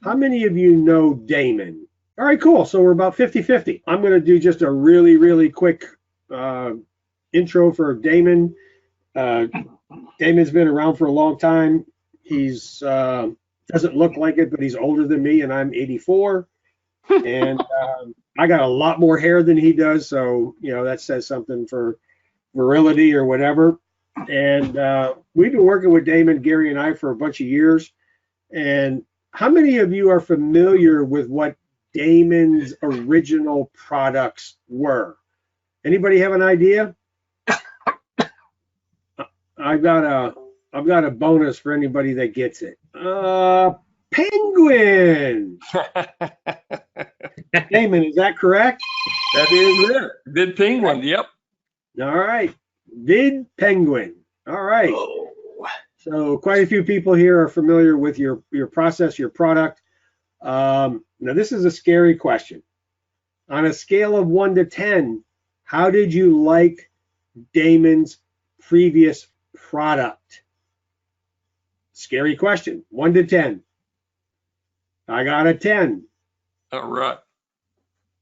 How many of you know Damon? All right, cool. So we're about 50-50. I'm going to do just a really, really quick intro for Damon. Damon's been around for a long time. He's doesn't look like it, but he's older than me, and I'm 84. And I got a lot more hair than he does, so that says something for virility or whatever. And we've been working with Damon, Gary, and I for a bunch of years. And how many of you are familiar with what Damon's original products were? Anybody have an idea? I've got a bonus for anybody that gets it. Penguin. Damon, is that correct? That is it. Vid Penguin. Yep. All right. Vid Penguin. All right. Oh. So quite a few people here are familiar with your process, your product. Now this is a scary question. On a scale of 1 to 10, how did you like Damon's previous product? Scary question. 1 to 10. I got a 10. All right.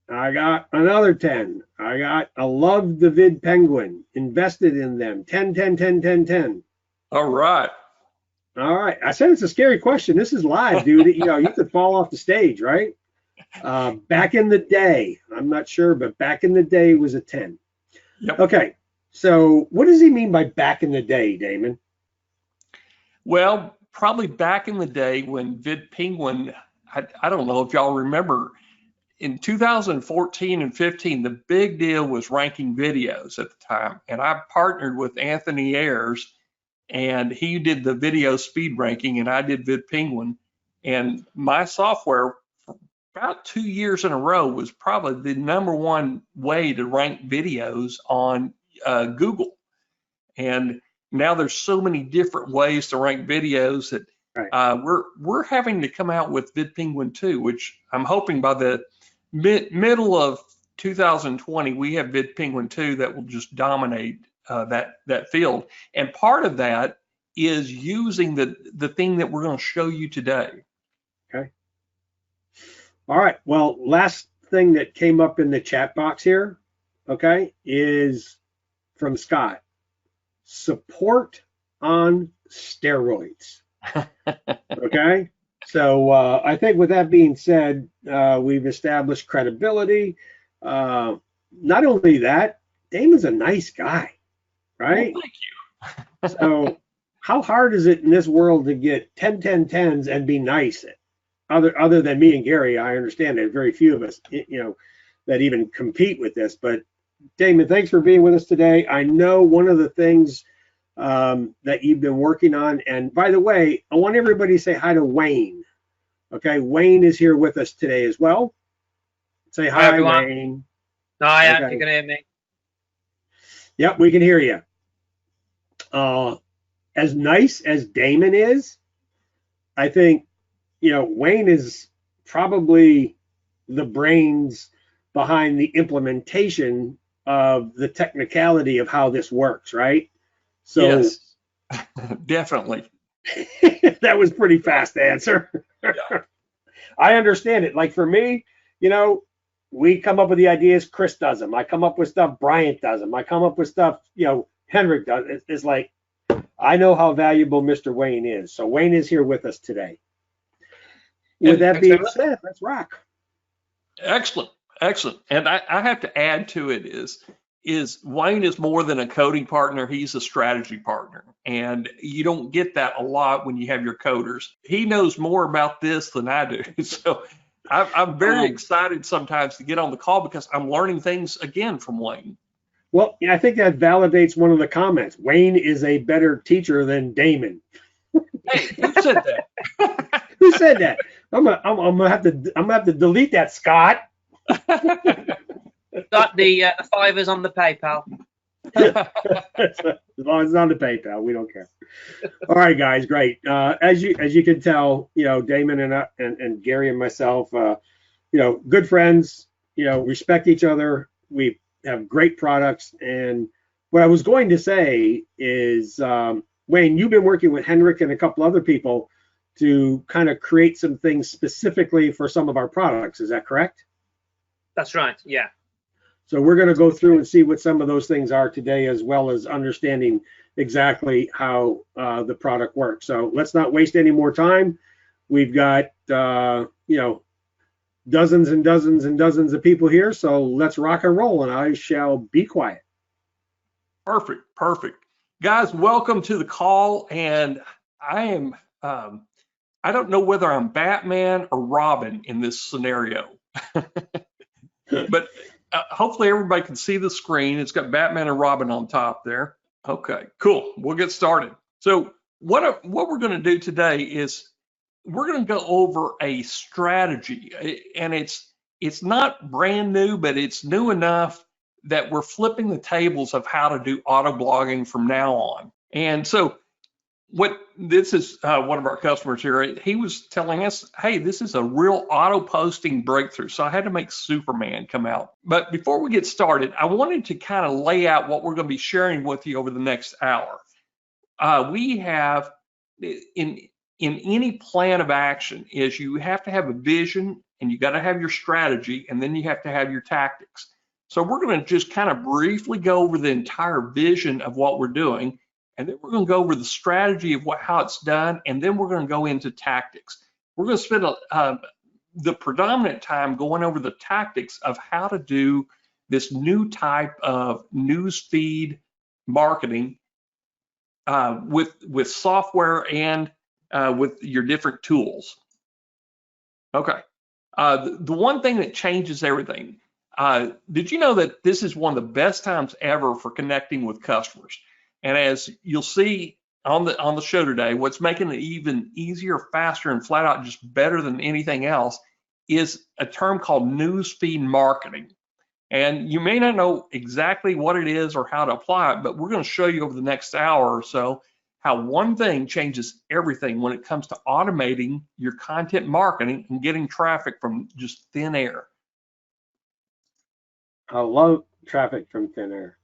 I got another 10. I loved the Vid Penguin, invested in them. 10, 10, 10, 10, 10. All right. All right. I said it's a scary question. This is live, dude. You could fall off the stage, right? Back in the day, I'm not sure, but back in the day was a 10. Yep. Okay. So what does he mean by back in the day, Damon? Well, probably back in the day when Vid Penguin, I don't know if y'all remember, in 2014 and 15, the big deal was ranking videos at the time. And I partnered with Anthony Ayers, and he did the video speed ranking, and I did Vid Penguin. And my software, for about 2 years in a row, was probably the #1 way to rank videos on Google. And now there's so many different ways to rank videos that right. We're having to come out with Vid Penguin 2, which I'm hoping by the middle of 2020 we have Vid Penguin 2 that will just dominate that field. And part of that is using the thing that we're going to show you today. Okay. All right. Well, last thing that came up in the chat box here, okay, is from Scott. Support on steroids. Okay. So I think with that being said, we've established credibility. Not only that, Damon's a nice guy, right? Well, thank you. So how hard is it in this world to get 10, 10, 10s and be nice? Other than me and Gary, I understand there's very few of us, that even compete with this. But Damon, thanks for being with us today. I know one of the things that you've been working on, and by the way, I want everybody to say hi to Wayne. Okay, Wayne is here with us today as well. Say hi, everyone. Wayne. Hi, okay. You can hear me. Yep, we can hear you. As nice as Damon is, I think, Wayne is probably the brains behind the implementation of the technicality of how this works, right? So yes, definitely. That was pretty fast answer. Yeah. I understand it. Like for me, we come up with the ideas, Chris does them. I come up with stuff, Bryant does them. I come up with stuff, Henrik does. It's like, I know how valuable Mr. Wayne is. So Wayne is here with us today. With that being said, let's rock. Excellent. And I have to add to it is Wayne is more than a coding partner. He's a strategy partner. And you don't get that a lot when you have your coders. He knows more about this than I do. So I'm very excited sometimes to get on the call because I'm learning things again from Wayne. Well, I think that validates one of the comments. Wayne is a better teacher than Damon. Hey, who said that? Who said that? I'm gonna have to delete that, Scott. Got the fivers on the PayPal. As long as it's on the PayPal, we don't care. All right, guys, great. As you can tell, Damon and Gary and myself, good friends. Respect each other. We have great products. And what I was going to say is, Wayne, you've been working with Henrik and a couple other people to kind of create some things specifically for some of our products. Is that correct? That's right. Yeah. So we're going to go through and see what some of those things are today, as well as understanding exactly how the product works. So let's not waste any more time. We've got, dozens and dozens and dozens of people here. So let's rock and roll, and I shall be quiet. Perfect. Guys, welcome to the call. And I am, I don't know whether I'm Batman or Robin in this scenario, but hopefully everybody can see the screen. It's got Batman and Robin on top there. Okay, cool. We'll get started. So what we're going to do today is we're going to go over a strategy, and it's not brand new, but it's new enough that we're flipping the tables of how to do auto blogging from now on. And so this is one of our customers here. He was telling us, hey, this is a real auto posting breakthrough. So I had to make Superman come out. But before we get started, I wanted to kind of lay out what we're going to be sharing with you over the next hour. We have in any plan of action is you have to have a vision, and you got to have your strategy, and then you have to have your tactics. So we're going to just kind of briefly go over the entire vision of what we're doing. And then we're going to go over the strategy of how it's done, and then we're going to go into tactics. We're going to spend the predominant time going over the tactics of how to do this new type of newsfeed marketing with software and with your different tools. Okay. The one thing that changes everything. Did you know that this is one of the best times ever for connecting with customers? And as you'll see on the show today, what's making it even easier, faster, and flat out just better than anything else is a term called newsfeed marketing. And you may not know exactly what it is or how to apply it, but we're going to show you over the next hour or so how one thing changes everything when it comes to automating your content marketing and getting traffic from just thin air. I love traffic from thin air.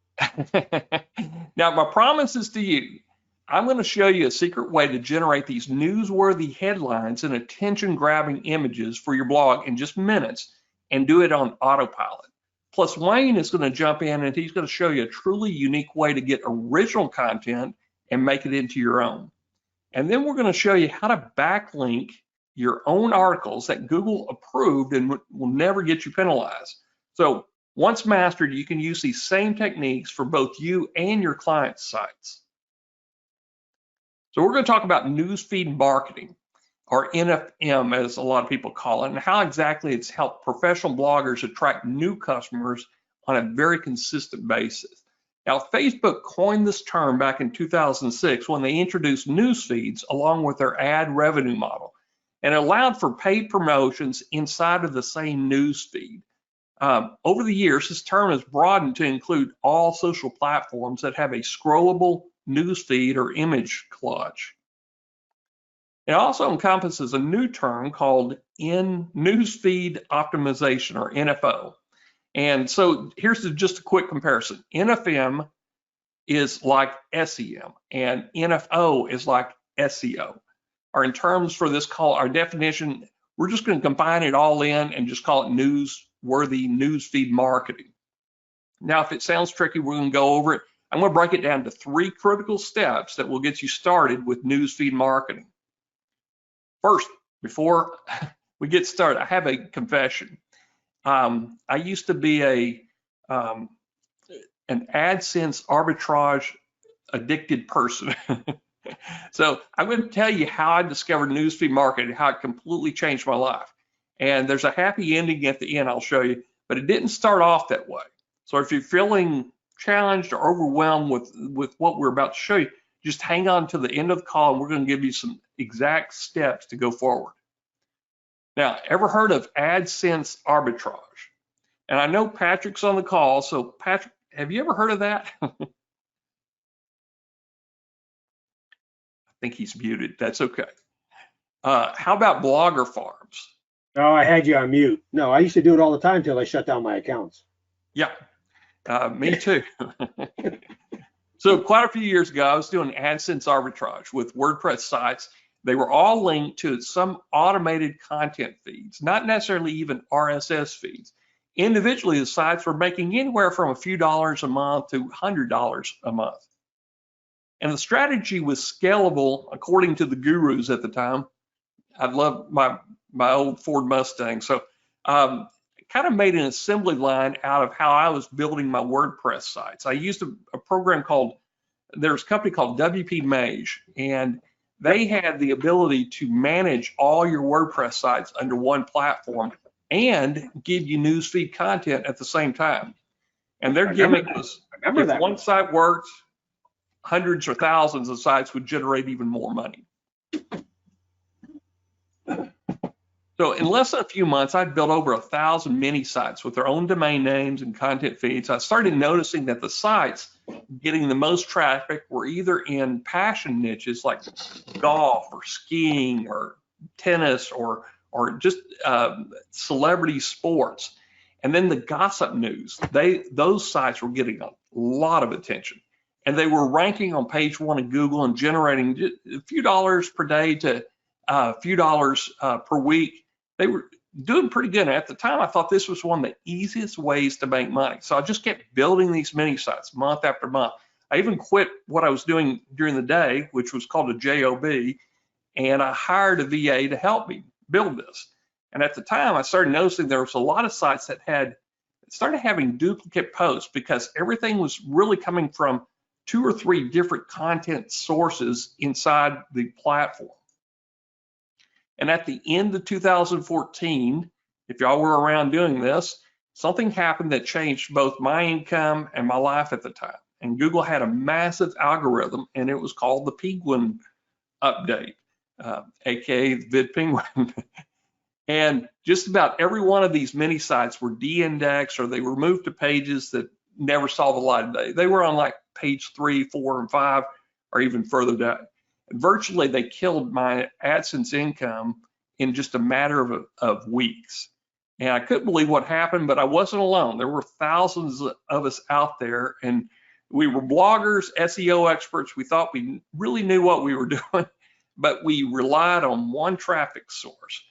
Now, my promise is to you, I'm going to show you a secret way to generate these newsworthy headlines and attention-grabbing images for your blog in just minutes, and do it on autopilot. Plus, Wayne is going to jump in, and he's going to show you a truly unique way to get original content and make it into your own. And then we're going to show you how to backlink your own articles that Google approved and will never get you penalized. So once mastered, you can use these same techniques for both you and your clients' sites. So we're going to talk about newsfeed marketing, or NFM as a lot of people call it, and how exactly it's helped professional bloggers attract new customers on a very consistent basis. Now, Facebook coined this term back in 2006 when they introduced news feeds along with their ad revenue model, and it allowed for paid promotions inside of the same news feed. Over the years, this term has broadened to include all social platforms that have a scrollable news feed or image collage. It also encompasses a new term called newsfeed optimization, or NFO. And so here's just a quick comparison. NFM is like SEM, and NFO is like SEO. Or in terms for this call, our definition, we're just going to combine it all in and just call it newsworthy newsfeed marketing. Now, if it sounds tricky, we're going to go over it. I'm going to break it down to 3 critical steps that will get you started with newsfeed marketing. First, before we get started, I have a confession. I used to be an AdSense arbitrage addicted person. So I'm going to tell you how I discovered newsfeed marketing, how it completely changed my life. And there's a happy ending at the end I'll show you, but it didn't start off that way. So if you're feeling challenged or overwhelmed with what we're about to show you, just hang on to the end of the call and we're going to give you some exact steps to go forward. Now, ever heard of AdSense arbitrage? And I know Patrick's on the call, so Patrick, have you ever heard of that? I think he's muted. That's okay. How about blogger farms? Oh, I had you on mute. No, I used to do it all the time until I shut down my accounts. Yeah, me too. So quite a few years ago, I was doing AdSense arbitrage with WordPress sites, They were all linked to some automated content feeds, not necessarily even RSS feeds. Individually, the sites were making anywhere from a few dollars a month to $100 a month. And the strategy was scalable according to the gurus at the time. I love my old Ford Mustang. So kind of made an assembly line out of how I was building my WordPress sites. I used a program there's a company called WP Mage, and they had the ability to manage all your WordPress sites under one platform and give you newsfeed content at the same time. And their gimmick was, if one site worked, hundreds or thousands of sites would generate even more money. So in less than a few months, I'd built over 1,000 mini sites with their own domain names and content feeds. I started noticing that the sites getting the most traffic were either in passion niches like golf or skiing or tennis or just celebrity sports. And then the gossip news, those sites were getting a lot of attention. And they were ranking on page 1 of Google and generating a few dollars per day to a few dollars per week. They were doing pretty good. And at the time, I thought this was one of the easiest ways to make money. So I just kept building these mini sites month after month. I even quit what I was doing during the day, which was called a job, and I hired a VA to help me build this. And at the time, I started noticing there was a lot of sites that started having duplicate posts because everything was really coming from 2 or 3 different content sources inside the platform. And at the end of 2014, if y'all were around doing this, something happened that changed both my income and my life at the time. And Google had a massive algorithm, and it was called the Penguin update, aka the Vid Penguin. And just about every one of these mini sites were de-indexed, or they were moved to pages that never saw the light of day. They were on like page 3, 4, and 5, or even further down. Virtually, they killed my AdSense income in just a matter of weeks. And I couldn't believe what happened, but I wasn't alone. There were thousands of us out there, and we were bloggers, SEO experts. We thought we really knew what we were doing, but we relied on one traffic source.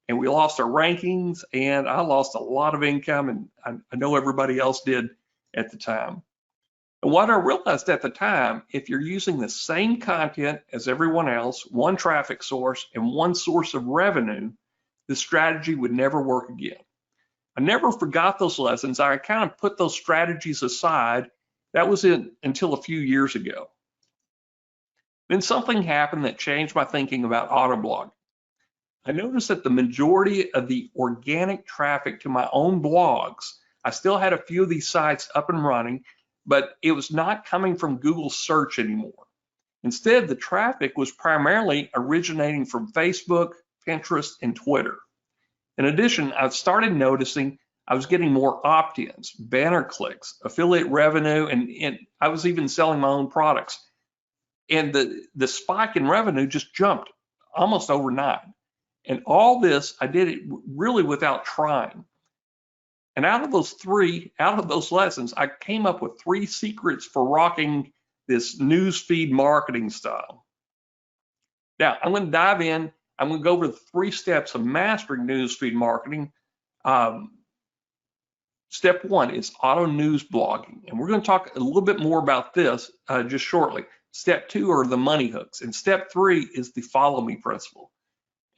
And we lost our rankings, and I lost a lot of income, and I know everybody else did at the time. And what I realized at the time, if you're using the same content as everyone else, one traffic source and one source of revenue, the strategy would never work again. I never forgot those lessons. I kind of put those strategies aside. That was until a few years ago. Then something happened that changed my thinking about autoblogging. I noticed that the majority of the organic traffic to my own blogs, I still had a few of these sites up and running, but it was not coming from Google search anymore. Instead, the traffic was primarily originating from Facebook, Pinterest, and Twitter. In addition, I started noticing I was getting more opt-ins, banner clicks, affiliate revenue, and I was even selling my own products. And the spike in revenue just jumped almost overnight. And all this, I did it really without trying. And out of those lessons, I came up with 3 secrets for rocking this newsfeed marketing style. Now, I'm going to dive in. I'm going to go over the 3 steps of mastering newsfeed marketing. Step 1 is auto news blogging. And we're going to talk a little bit more about this just shortly. Step 2 are the money hooks. And step 3 is the follow me principle.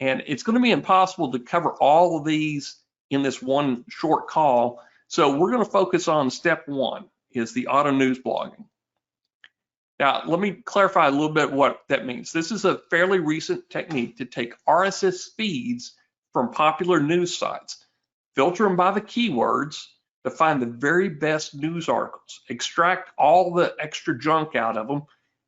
And it's going to be impossible to cover all of these in this one short call. So we're going to focus on step 1 is the auto news blogging. Now, let me clarify a little bit what that means. This is a fairly recent technique to take RSS feeds from popular news sites, filter them by the keywords to find the very best news articles, extract all the extra junk out of them,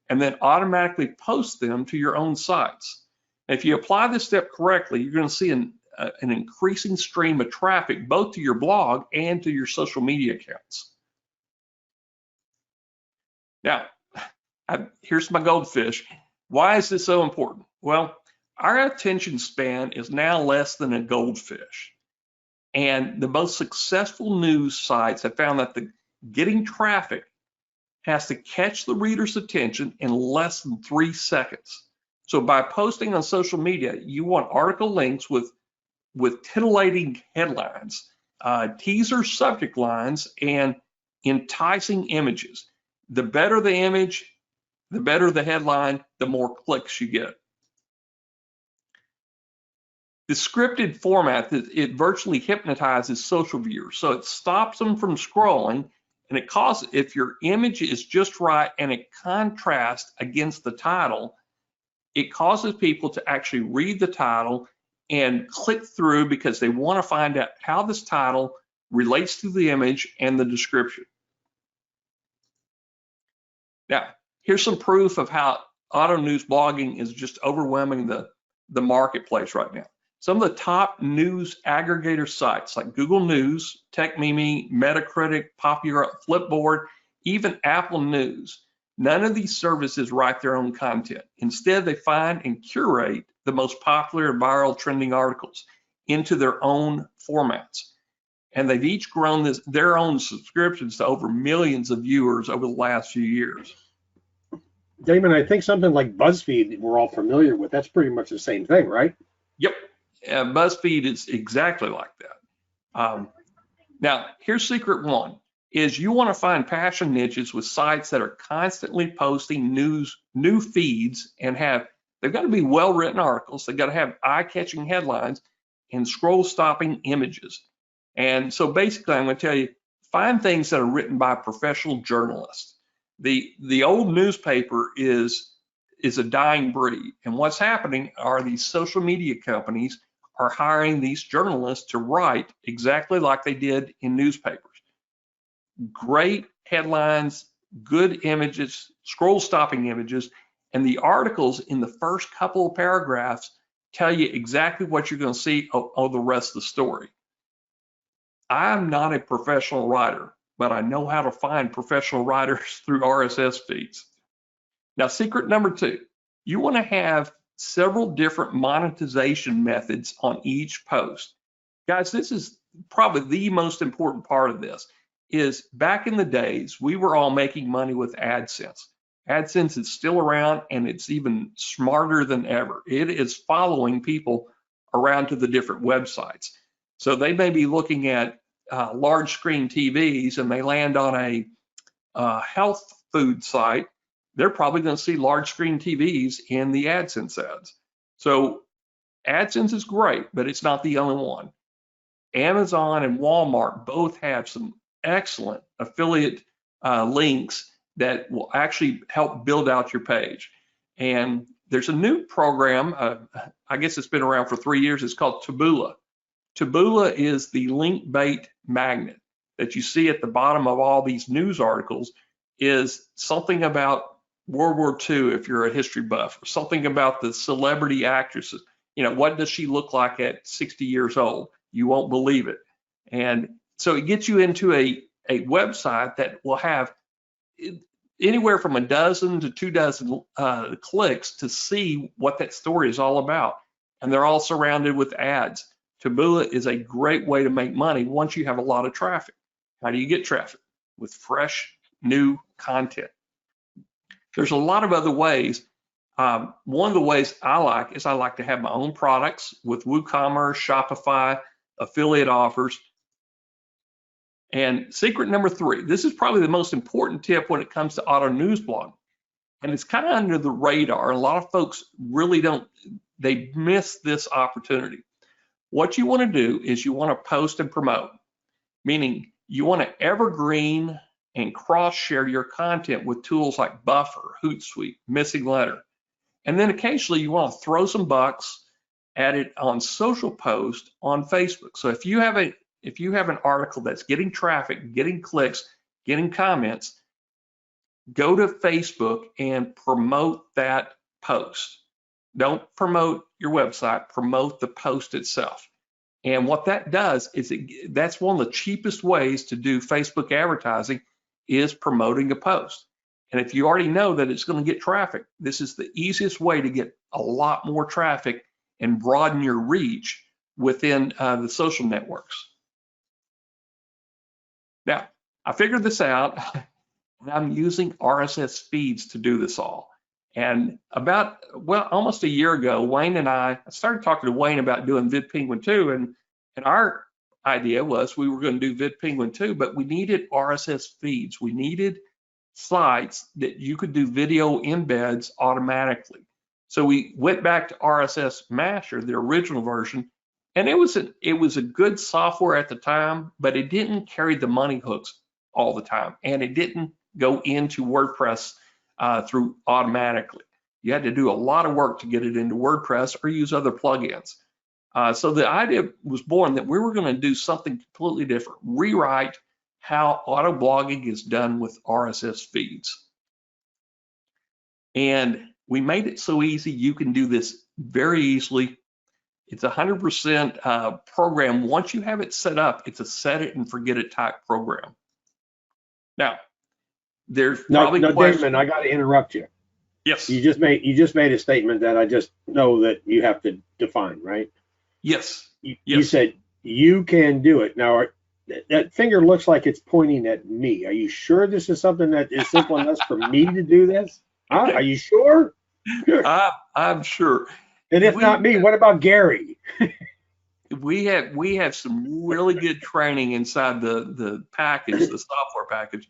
and then automatically post them to your own sites. If you apply this step correctly, you're going to see an increasing stream of traffic both to your blog and to your social media accounts. Now, here's my goldfish. Why is this so important? Well, our attention span is now less than a goldfish. And the most successful news sites have found that getting traffic has to catch the reader's attention in less than 3 seconds. So by posting on social media, you want article links with titillating headlines, teaser subject lines, and enticing images. The better the image, the better the headline, the more clicks you get. The scripted format, it virtually hypnotizes social viewers. So it stops them from scrolling, and it causes, if your image is just right and it contrasts against the title, it causes people to actually read the title and click through because they want to find out how this title relates to the image and the description. Now, here's some proof of how auto news blogging is just overwhelming the marketplace right now. Some of the top news aggregator sites like Google News, TechMeme, Metacritic, Popular, Flipboard, even Apple News, none of these services write their own content. Instead, they find and curate the most popular viral trending articles into their own formats. And they've each grown their own subscriptions to over millions of viewers over the last few years. Damon, I think something like BuzzFeed we're all familiar with. That's pretty much the same thing, right? Yep. BuzzFeed is exactly like that. Now, here's secret one, is you want to find passion niches with sites that are constantly posting new feeds and they've got to be well-written articles. They've got to have eye-catching headlines and scroll-stopping images. And so basically, I'm going to tell you, find things that are written by professional journalists. The old newspaper is a dying breed. And what's happening are these social media companies are hiring these journalists to write exactly like they did in newspapers. Great headlines, good images, scroll-stopping images, and the articles in the first couple of paragraphs tell you exactly what you're going to see of the rest of the story. I'm not a professional writer, but I know how to find professional writers through RSS feeds. Now, secret number 2, you want to have several different monetization methods on each post. Guys, this is probably the most important part of this, is back in the days, we were all making money with AdSense. AdSense is still around, and it's even smarter than ever. It is following people around to the different websites. So they may be looking at large screen TVs and they land on a health food site. They're probably going to see large screen TVs in the AdSense ads. So AdSense is great, but it's not the only one. Amazon and Walmart both have some excellent affiliate links that will actually help build out your page. And there's a new program, I guess it's been around for 3 years, it's called Taboola. Taboola is the link bait magnet that you see at the bottom of all these news articles, is something about World War II, if you're a history buff, or something about the celebrity actresses. You know, what does she look like at 60 years old? You won't believe it. And so it gets you into a website that will have anywhere from 12 to 24 clicks to see what that story is all about. And they're all surrounded with ads. Taboola is a great way to make money once you have a lot of traffic. How do you get traffic? With fresh, new content. There's a lot of other ways. One of the ways I like is I like to have my own products with WooCommerce, Shopify, affiliate offers. And secret number 3, this is probably the most important tip when it comes to auto news blogging. And it's kind of under the radar. A lot of folks really they miss this opportunity. What you want to do is you want to post and promote, meaning you want to evergreen and cross-share your content with tools like Buffer, Hootsuite, Missing Letter. And then occasionally you want to throw some bucks at it on social posts on Facebook. So if you have an article that's getting traffic, getting clicks, getting comments, go to Facebook and promote that post. Don't promote your website, promote the post itself. And what that does is that's one of the cheapest ways to do Facebook advertising, is promoting a post. And if you already know that it's going to get traffic, this is the easiest way to get a lot more traffic and broaden your reach within the social networks. Now, I figured this out, and I'm using RSS feeds to do this all. And about, well, almost a year ago, Wayne and I started talking to Wayne about doing VidPenguin 2, and our idea was we were going to do VidPenguin 2, but we needed RSS feeds. We needed sites that you could do video embeds automatically. So we went back to RSS Masher, the original version, and it was a good software at the time, but it didn't carry the money hooks all the time, and it didn't go into WordPress through automatically. You had to do a lot of work to get it into WordPress or use other plugins. So the idea was born that we were going to do something completely different, rewrite how auto blogging is done with RSS feeds. And we made it so easy you can do this very easily. It's 100% program. Once you have it set up, it's a set it and forget it type program. Now, there's probably questions. Damon, I got to interrupt you. Yes. You just made a statement that I just know that you have to define, right? Yes. You said you can do it. Now, that finger looks like it's pointing at me. Are you sure this is something that is simple enough for me to do this? Huh? Are you sure? I'm sure. And if not me, what about Gary? We have some really good training inside the package, the software package,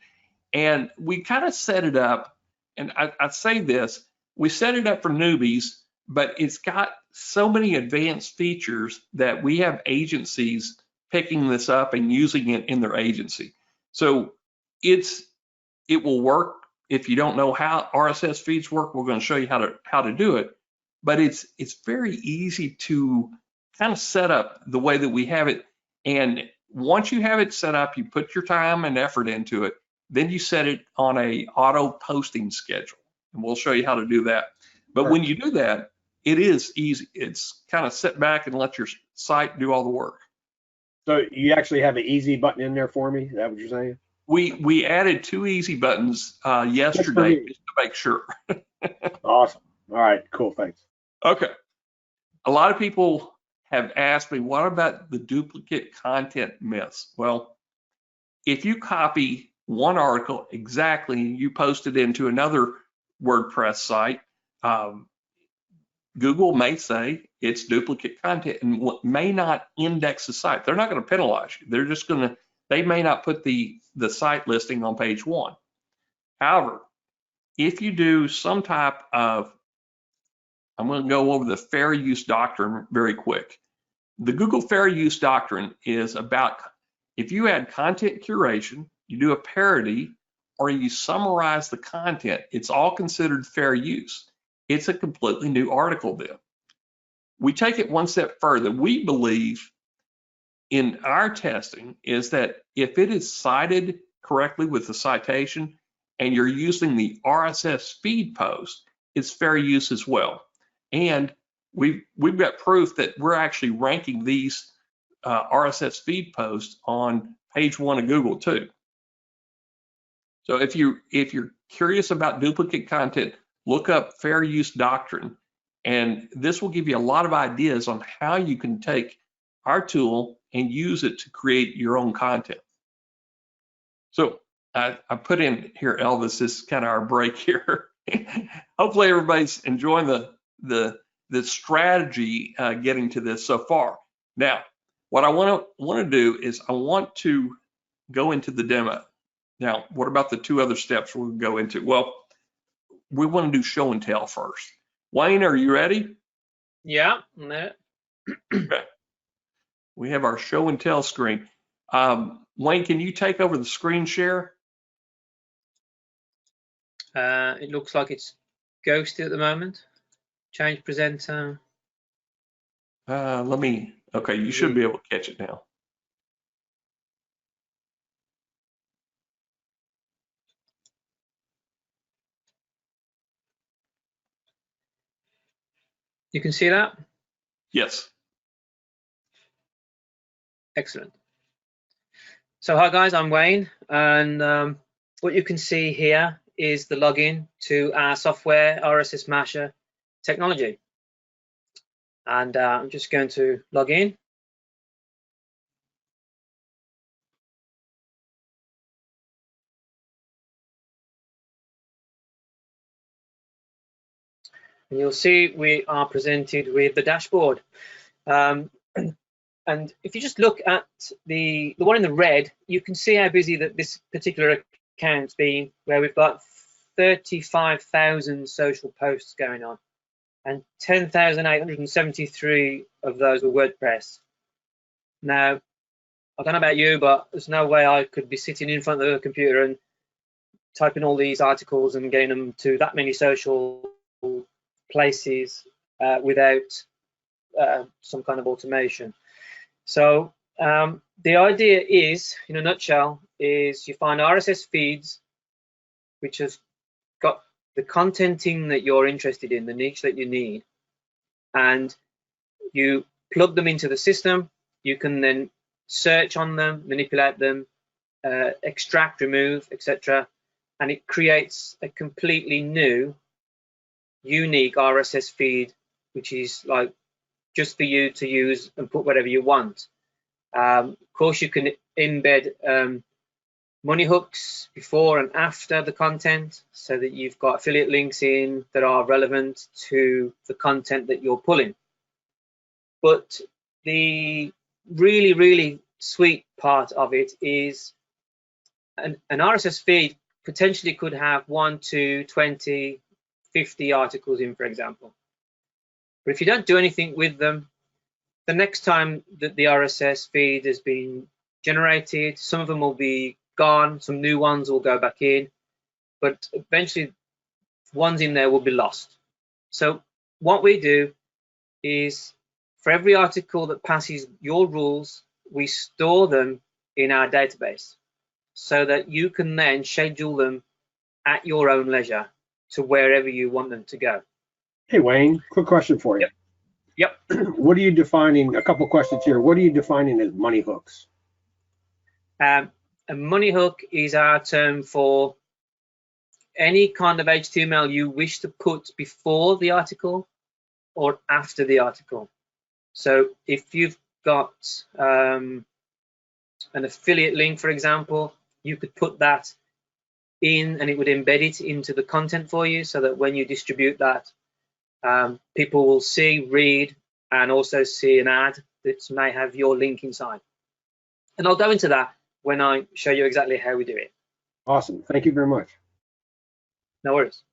and we kind of set it up. And I say this, we set it up for newbies, but it's got so many advanced features that we have agencies picking this up and using it in their agency. So it will work. If you don't know how RSS feeds work, we're going to show you how to do it. But it's very easy to kind of set up the way that we have it. And once you have it set up, you put your time and effort into it. Then you set it on a auto posting schedule, and we'll show you how to do that. But when you do that, it is easy. It's kind of sit back and let your site do all the work. So you actually have an easy button in there for me? Is that what you're saying? We added 2 easy buttons yesterday just to make sure. Awesome. All right, cool, thanks. Okay. A lot of people have asked me, what about the duplicate content myths? Well, if you copy one article exactly and you post it into another WordPress site, Google may say it's duplicate content and may not index the site. They're not going to penalize you. They're just going to, they may not put the site listing on page 1. However, if you do some type of, I'm going to go over the fair use doctrine very quick. The Google fair use doctrine is about if you add content curation, you do a parody, or you summarize the content, it's all considered fair use. It's a completely new article then. We take it one step further. We believe in our testing is that if it is cited correctly with the citation and you're using the RSS feed post, it's fair use as well. And we've got proof that we're actually ranking these RSS feed posts on page 1 of Google too. So if you're curious about duplicate content, look up fair use doctrine, and this will give you a lot of ideas on how you can take our tool and use it to create your own content. So I put in here, Elvis, this is kind of our break here. Hopefully everybody's enjoying the strategy getting to this so far. Now, what I want to do is I want to go into the demo. Now, what about the 2 other steps we'll go into? Well, we want to do show and tell first. Wayne, are you ready? Yeah. Okay. We have our show and tell screen. Wayne, can you take over the screen share? It looks like it's ghosted at the moment. Change presenter. Okay, you should be able to catch it now. You can see that? Yes. Excellent. So hi guys, I'm Wayne, and what you can see here is the login to our software RSS Masher technology. And I'm just going to log in. And you'll see we are presented with the dashboard. And if you just look at the one in the red, you can see how busy that this particular account's been, where we've got 35,000 social posts going on, and 10,873 of those were WordPress. Now, I don't know about you, but there's no way I could be sitting in front of the computer and typing all these articles and getting them to that many social places without some kind of automation. So the idea is, in a nutshell, is you find RSS feeds which have got the contenting that you're interested in, the niche that you need, and you plug them into the system. You can then search on them, manipulate them, extract, remove, etc., and it creates a completely new, unique RSS feed, which is like just for you to use and put whatever you want. Of course, you can embed money hooks before and after the content, so that you've got affiliate links in that are relevant to the content that you're pulling. But the really, really sweet part of it is an RSS feed potentially could have 1, 2, 20, 50 articles in, for example. But if you don't do anything with them, the next time that the RSS feed has been generated, some of them will be gone, some new ones will go back in, but eventually ones in there will be lost. So what we do is, for every article that passes your rules, we store them in our database so that you can then schedule them at your own leisure to wherever you want them to go. Hey, Wayne, quick question for you. Yep. What are you defining? A couple questions here. What are you defining as money hooks? A money hook is our term for any kind of HTML you wish to put before the article or after the article. So if you've got an affiliate link, for example, you could put that in and it would embed it into the content for you, so that when you distribute that, people will see, read, and also see an ad that may have your link inside. And I'll go into that when I show you exactly how we do it. Awesome. Thank you very much. No worries.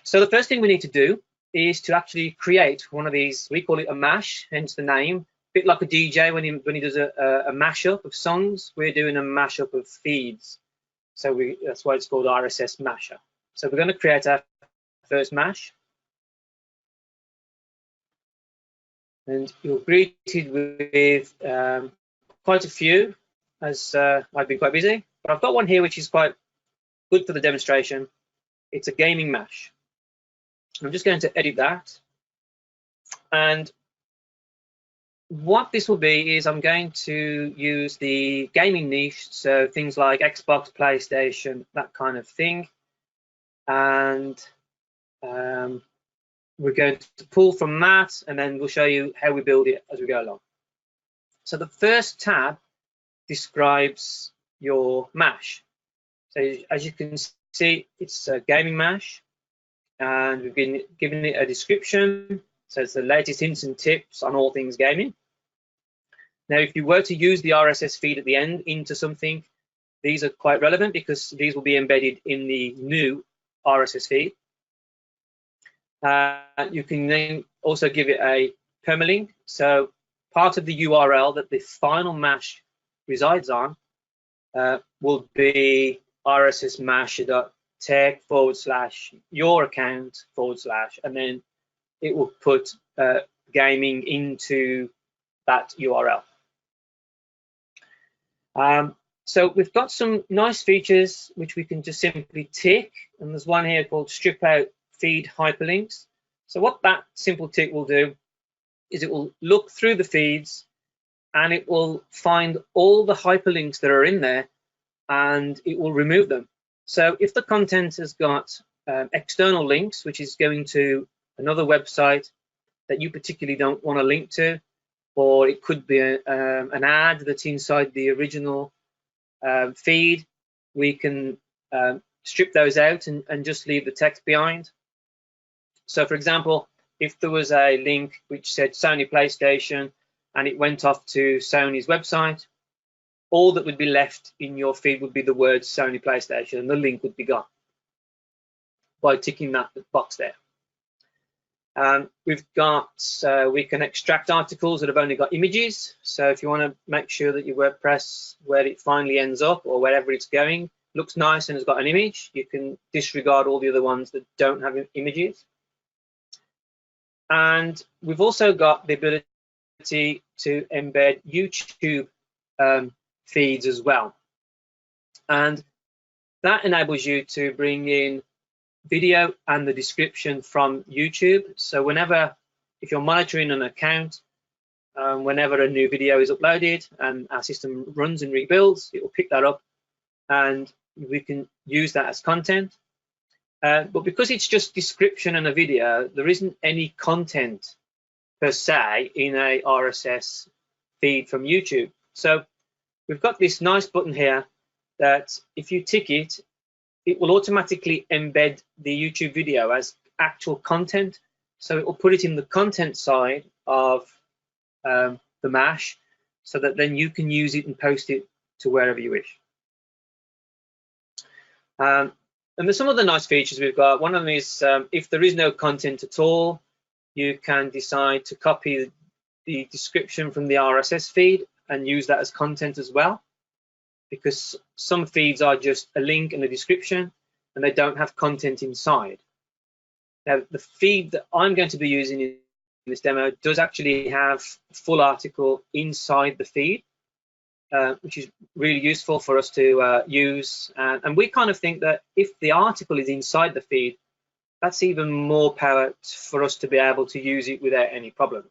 So the first thing we need to do is to actually create one of these. We call it a mash, hence the name. A bit like a DJ when he does a mashup of songs, we're doing a mashup of feeds. So that's why it's called RSS Masher. So we're going to create our first mash. And you're greeted with quite a few, as I've been quite busy. But I've got one here which is quite good for the demonstration. It's a gaming mash. I'm just going to edit that. And what this will be is I'm going to use the gaming niche, so things like Xbox, PlayStation, that kind of thing. And we're going to pull from that, and then we'll show you how we build it as we go along. So the first tab describes your mash. So as you can see, it's a gaming mash, and we've been giving it a description. So it's the latest hints and tips on all things gaming. Now, if you were to use the RSS feed at the end into something, these are quite relevant because these will be embedded in the new RSS feed. You can then also give it a permalink. So part of the URL that the final mash resides on will be rssmasher.tech/your account/ and then it will put gaming into that URL. So we've got some nice features which we can just simply tick, and there's one here called strip out feed hyperlinks. So what that simple tick will do is it will look through the feeds and it will find all the hyperlinks that are in there and it will remove them. So if the content has got external links, which is going to another website that you particularly don't want to link to, or it could be an ad that's inside the original feed, we can strip those out and just leave the text behind. So for example, if there was a link which said Sony PlayStation and it went off to Sony's website, all that would be left in your feed would be the words Sony PlayStation, and the link would be gone by ticking that box there. We've got, we can extract articles that have only got images. So if you want to make sure that your WordPress, where it finally ends up or wherever it's going, looks nice and has got an image, you can disregard all the other ones that don't have images. And we've also got the ability to embed YouTube feeds as well. And that enables you to bring in video and the description from YouTube. So whenever, if you're monitoring an account, whenever a new video is uploaded and our system runs and rebuilds, it will pick that up and we can use that as content. But because it's just description and a video, there isn't any content per se in a RSS feed from YouTube. So we've got this nice button here that if you tick it, it will automatically embed the YouTube video as actual content. So it will put it in the content side of the MASH so that then you can use it and post it to wherever you wish. And there's some other nice features we've got. One of them is if there is no content at all, you can decide to copy the description from the RSS feed and use that as content as well, because some feeds are just a link and a description and they don't have content inside. Now, the feed that I'm going to be using in this demo does actually have a full article inside the feed, which is really useful for us to use. And we kind of think that if the article is inside the feed, that's even more power for us to be able to use it without any problem.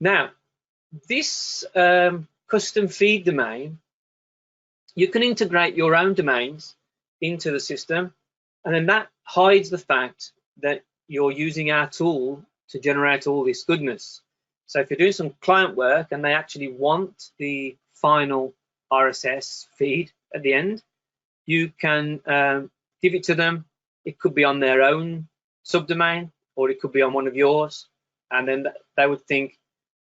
Now, this custom feed domain, you can integrate your own domains into the system, and then that hides the fact that you're using our tool to generate all this goodness. So if you're doing some client work and they actually want the final RSS feed at the end, you can give it to them. It could be on their own subdomain or it could be on one of yours, and then they would think,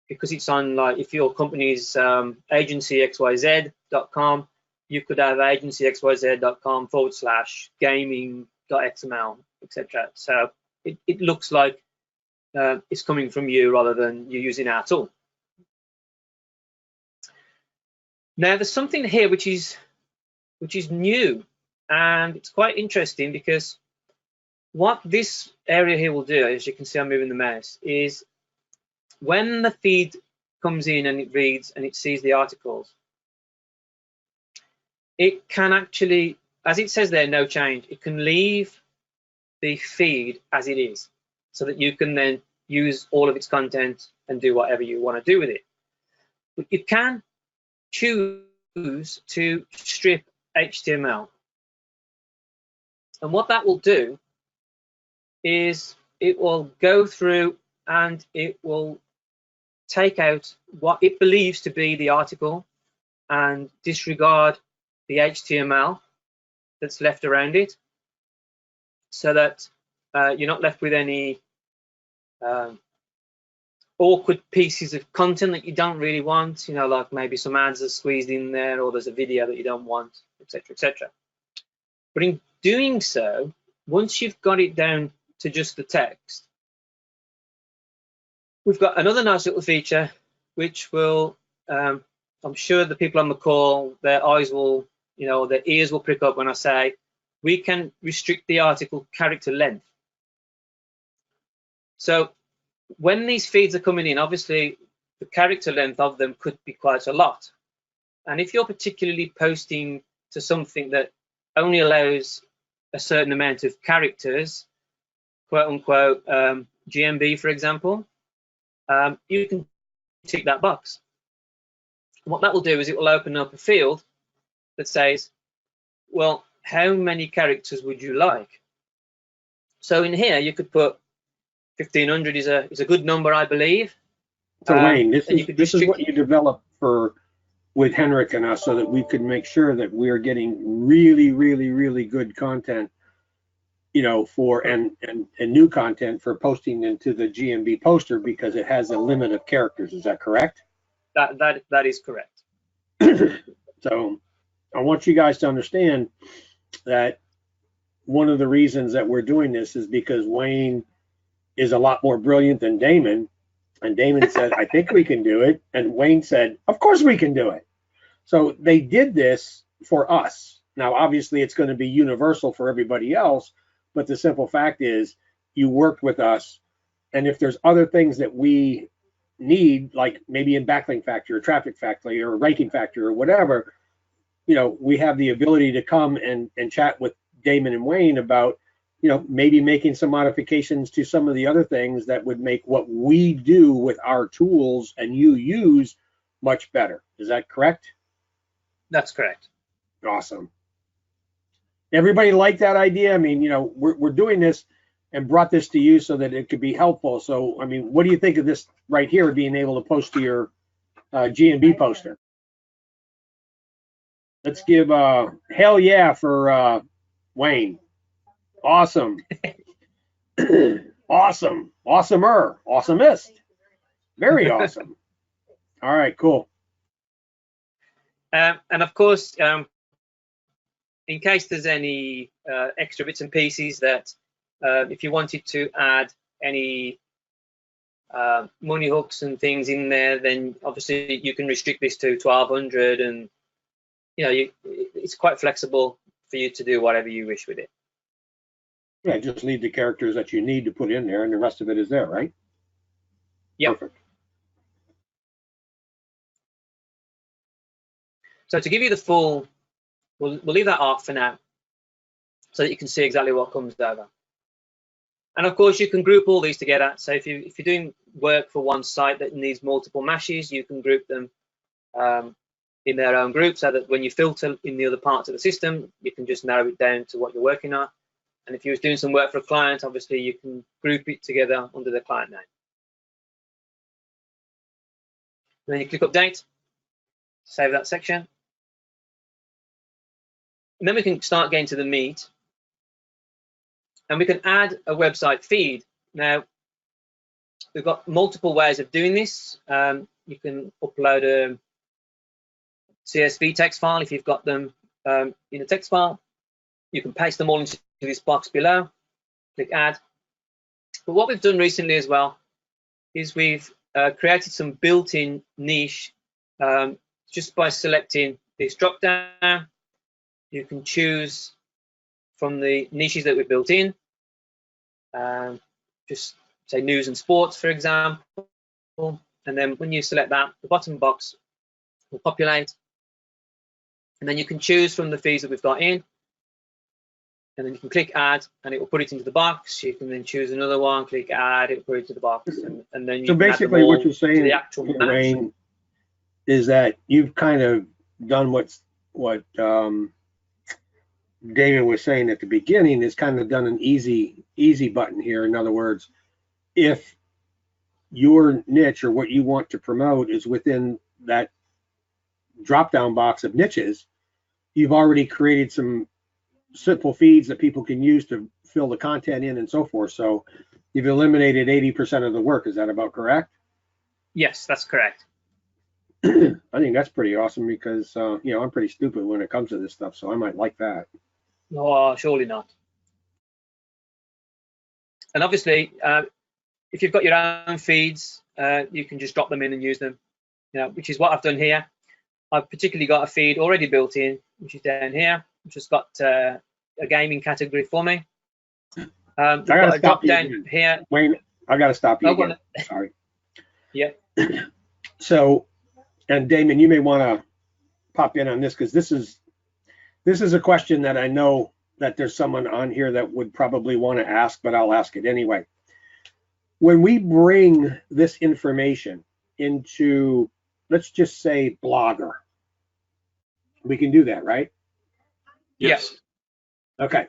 because it's on, like, if your company's agencyxyz.com, you could have agencyxyz.com/gaming.xml, etc. So it looks like it's coming from you rather than you using our tool. Now, there's something here which is new, and it's quite interesting, because what this area here will do, as you can see I'm moving the mouse, is when the feed comes in and it reads and it sees the articles, it can actually, as it says there, no change, it can leave the feed as it is, so that you can then use all of its content and do whatever you want to do with it. But you can choose to strip HTML. And what that will do is it will go through and it will take out what it believes to be the article and disregard the HTML that's left around it, so that you're not left with any awkward pieces of content that you don't really want, you know, like maybe some ads are squeezed in there, or there's a video that you don't want, etc., etc. But in doing so, once you've got it down to just the text, we've got another nice little feature which will, I'm sure the people on the call, their eyes will, you know, their ears will prick up when I say we can restrict the article character length. So when these feeds are coming in, obviously the character length of them could be quite a lot. And if you're particularly posting to something that only allows a certain amount of characters, quote unquote, GMB, for example, you can tick that box. What that will do is it will open up a field that says, well, how many characters would you like? So in here you could put 1500 is a good number, I believe. So Wayne, this is what you developed with Henrik and us, so that we could make sure that we're getting really, really, really good content you know, for and new content for posting into the GMB poster because it has a limit of characters. Is that correct? That is correct. So I want you guys to understand that one of the reasons that we're doing this is because Wayne is a lot more brilliant than Damon. And Damon said, I think we can do it. And Wayne said, of course we can do it. So they did this for us. Now, obviously, it's going to be universal for everybody else. But the simple fact is you worked with us. And if there's other things that we need, like maybe in backlink factor or traffic factor or ranking factor or whatever, you know, we have the ability to come and chat with Damon and Wayne about, you know, maybe making some modifications to some of the other things that would make what we do with our tools and you use much better. Is that correct? That's correct. Awesome. Everybody like that idea? I mean, you know, we're doing this and brought this to you so that it could be helpful. So, I mean, what do you think of this right here, being able to post to your GMB poster? Let's give hell yeah for Wayne. Awesome. Awesome. Awesomer. Awesomest. Very awesome. All right, cool. And of course, in case there's any extra bits and pieces that if you wanted to add any money hooks and things in there, then obviously you can restrict this to 1200, and you know, it's quite flexible for you to do whatever you wish with it. Yeah, just leave the characters that you need to put in there, and the rest of it is there, right? Yeah. Perfect. So to give you the full, we'll leave that off for now, so that you can see exactly what comes over. And of course, you can group all these together. So if you're doing work for one site that needs multiple meshes, you can group them in their own group, so that when you filter in the other parts of the system, you can just narrow it down to what you're working on. And if you're doing some work for a client, obviously you can group it together under the client name. And then you click Update, save that section. And then we can start getting to the meat. And we can add a website feed. Now, we've got multiple ways of doing this. You can upload a CSV text file if you've got them in a text file. You can paste them all into this box below, click Add. But what we've done recently as well is we've created some built-in niche just by selecting this drop-down. You can choose from the niches that we've built in, just say news and sports, for example. And then when you select that, the bottom box will populate. And then you can choose from the feeds that we've got in. And then you can click Add, and it will put it into the box. You can then choose another one, click Add, it will put it into the box. And then you so can basically what you're saying, the actual Wayne, is that you've kind of done what Damon was saying at the beginning, is kind of done an easy button here. In other words, if your niche or what you want to promote is within that drop-down box of niches, you've already created some simple feeds that people can use to fill the content in and so forth. So you've eliminated 80% of the work. Is that about correct? Yes, that's correct. I think that's pretty awesome because, you know, I'm pretty stupid when it comes to this stuff, so I might like that. No, surely not. And obviously, if you've got your own feeds, you can just drop them in and use them, you know, which is what I've done here. I've particularly got a feed already built in, which is down here, which has got a gaming category for me. I gotta stop you down again. Here. Wayne, I gotta stop you again. Sorry. Yeah. So, and Damon, you may want to pop in on this because this is a question that I know that there's someone on here that would probably want to ask, but I'll ask it anyway. When we bring this information into, let's just say, Blogger, we can do that, right? Yes. Okay.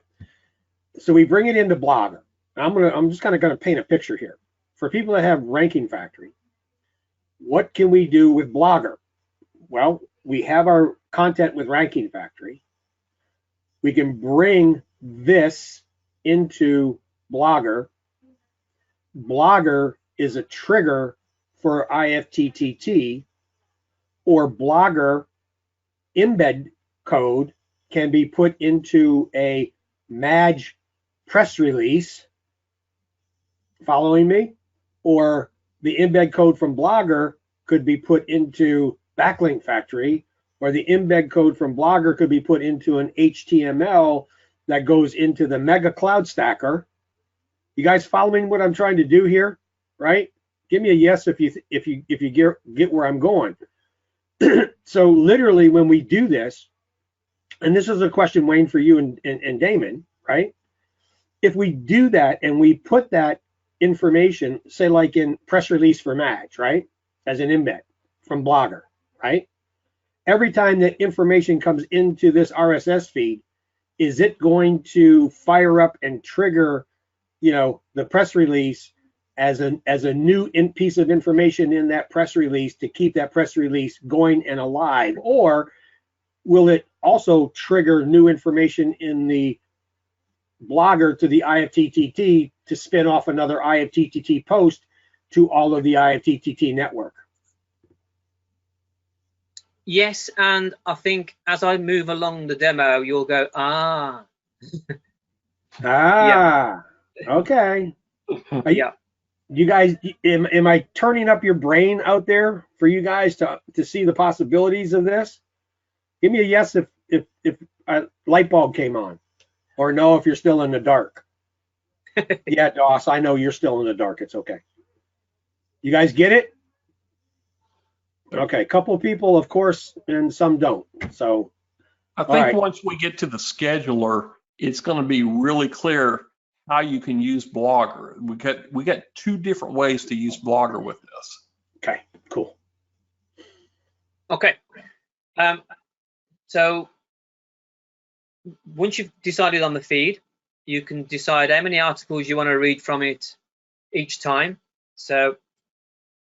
So we bring it into Blogger. I'm just kind of going to paint a picture here. For people that have Ranking Factory, what can we do with Blogger? Well, we have our content with Ranking Factory. We can bring this into Blogger. Blogger is a trigger for IFTTT, or Blogger embed code can be put into a Madge press release, following me? Or the embed code from Blogger could be put into Backlink Factory, or the embed code from Blogger could be put into an HTML that goes into the Mega Cloud Stacker. You guys following what I'm trying to do here, right? Give me a yes if you get where I'm going. So literally, when we do this, and this is a question, Wayne, for you and Damon, right? If we do that and we put that information, say like in press release for Madge, right, as an embed from Blogger, right? Every time that information comes into this RSS feed, is it going to fire up and trigger, you know, the press release as a new piece of information in that press release to keep that press release going and alive? Or will it also trigger new information in the Blogger to the IFTTT to spin off another IFTTT post to all of the IFTTT network? Yes, and I think as I move along the demo, you'll go, ah. Ah, yeah. Okay. Yeah. You guys, am I turning up your brain out there for you guys to see the possibilities of this? Give me a yes if a light bulb came on, or no if you're still in the dark. Yeah, Doss, I know you're still in the dark. It's okay. You guys get it? Okay, a couple of people, of course, and some don't. So I think once we get to the scheduler, it's going to be really clear how you can use Blogger. We got two different ways to use Blogger with this. Okay, cool. Okay. So once you've decided on the feed, you can decide how many articles you want to read from it each time. So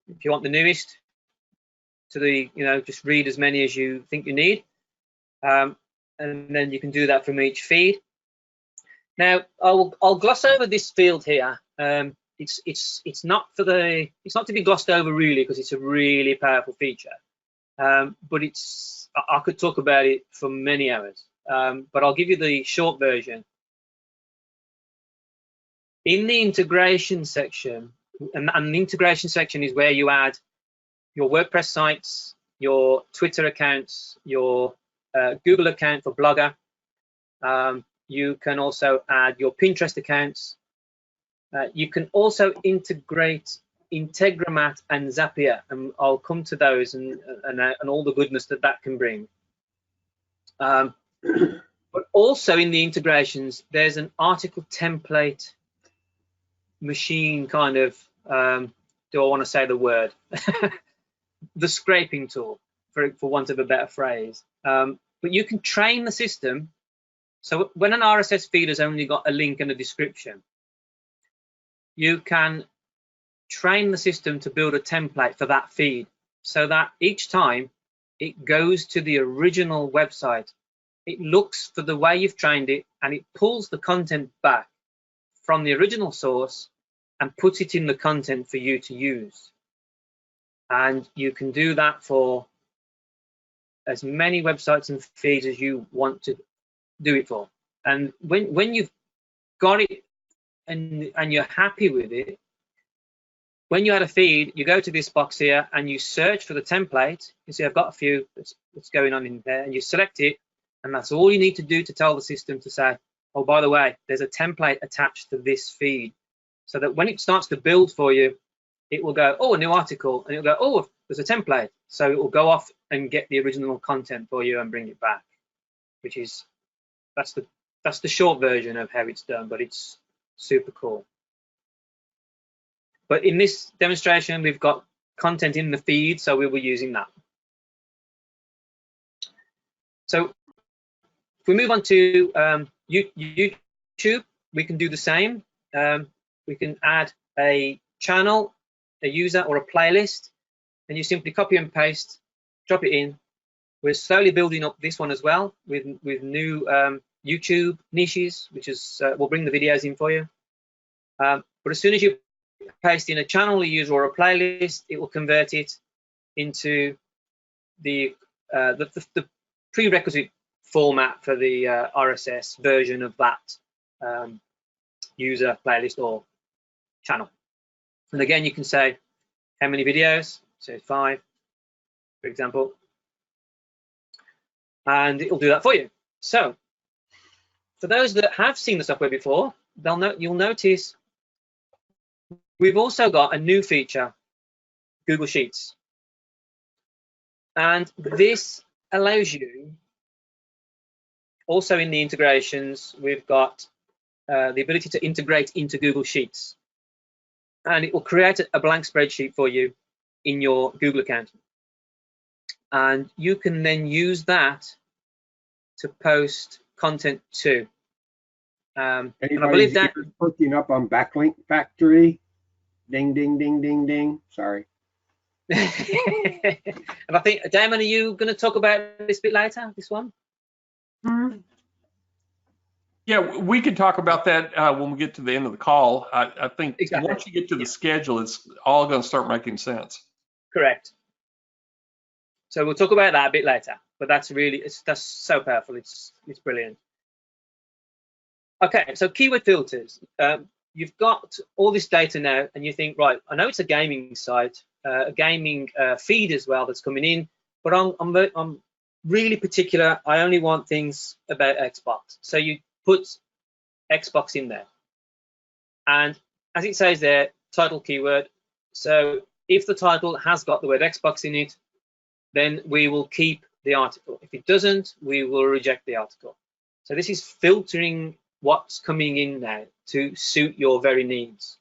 if you want the newest to the, just read as many as you think you need. And then you can do that from each feed. Now I'll gloss over this field here. It's not to be glossed over really, because it's a really powerful feature. But I could talk about it for many hours. But I'll give you the short version. In the integration section, and the integration section is where you add your WordPress sites, your Twitter accounts, your Google account for Blogger. You can also add your Pinterest accounts. You can also integrate Integromat and Zapier, and I'll come to those and all the goodness that can bring. But also in the integrations, there's an article template machine kind of, do I want to say the word? The scraping tool, for want of a better phrase. But you can train the system. So when an RSS feed has only got a link and a description, you can train the system to build a template for that feed, so that each time it goes to the original website, it looks for the way you've trained it, and it pulls the content back from the original source and puts it in the content for you to use. And you can do that for as many websites and feeds as you want to do it for. And when you've got it and you're happy with it, when you add a feed, you go to this box here and you search for the template. You see I've got a few that's going on in there, and you select it, and that's all you need to do to tell the system to say, oh, by the way, there's a template attached to this feed, so that when it starts to build for you, it will go, oh, a new article, and it'll go, oh, there's a template. So it will go off and get the original content for you and bring it back, which is, that's the short version of how it's done, but it's super cool. But in this demonstration, we've got content in the feed, so we were using that. So if we move on to YouTube, we can do the same. We can add a channel, a user, or a playlist, and you simply copy and paste, drop it in. We're slowly building up this one as well with new YouTube niches, which is we'll bring the videos in for you. But as soon as you paste in a channel a user or a playlist, it will convert it into the prerequisite format for the RSS version of that user, playlist, or channel. And again, you can say how many videos, say 5, for example, and it will do that for you. So for those that have seen the software before, you'll notice we've also got a new feature, Google Sheets. And this allows you, also in the integrations, we've got the ability to integrate into Google Sheets. And it will create a blank spreadsheet for you in your Google account. And you can then use that to post content to. And I believe that hooking up on Backlink Factory. Ding, ding, ding, ding, ding. Sorry. And I think, Damon, are you going to talk about this bit later, this one? Yeah, we can talk about that when we get to the end of the call. I think exactly. Once you get to the schedule, it's all going to start making sense. Correct. So we'll talk about that a bit later, but that's so powerful. It's brilliant. Okay, so keyword filters. You've got all this data now, and you think, right, I know it's a gaming site, a gaming feed as well that's coming in, but I'm really particular. I only want things about Xbox. So you put Xbox in there. And as it says there, title keyword. So if the title has got the word Xbox in it, then we will keep the article. If it doesn't, we will reject the article. So this is filtering what's coming in now to suit your very needs.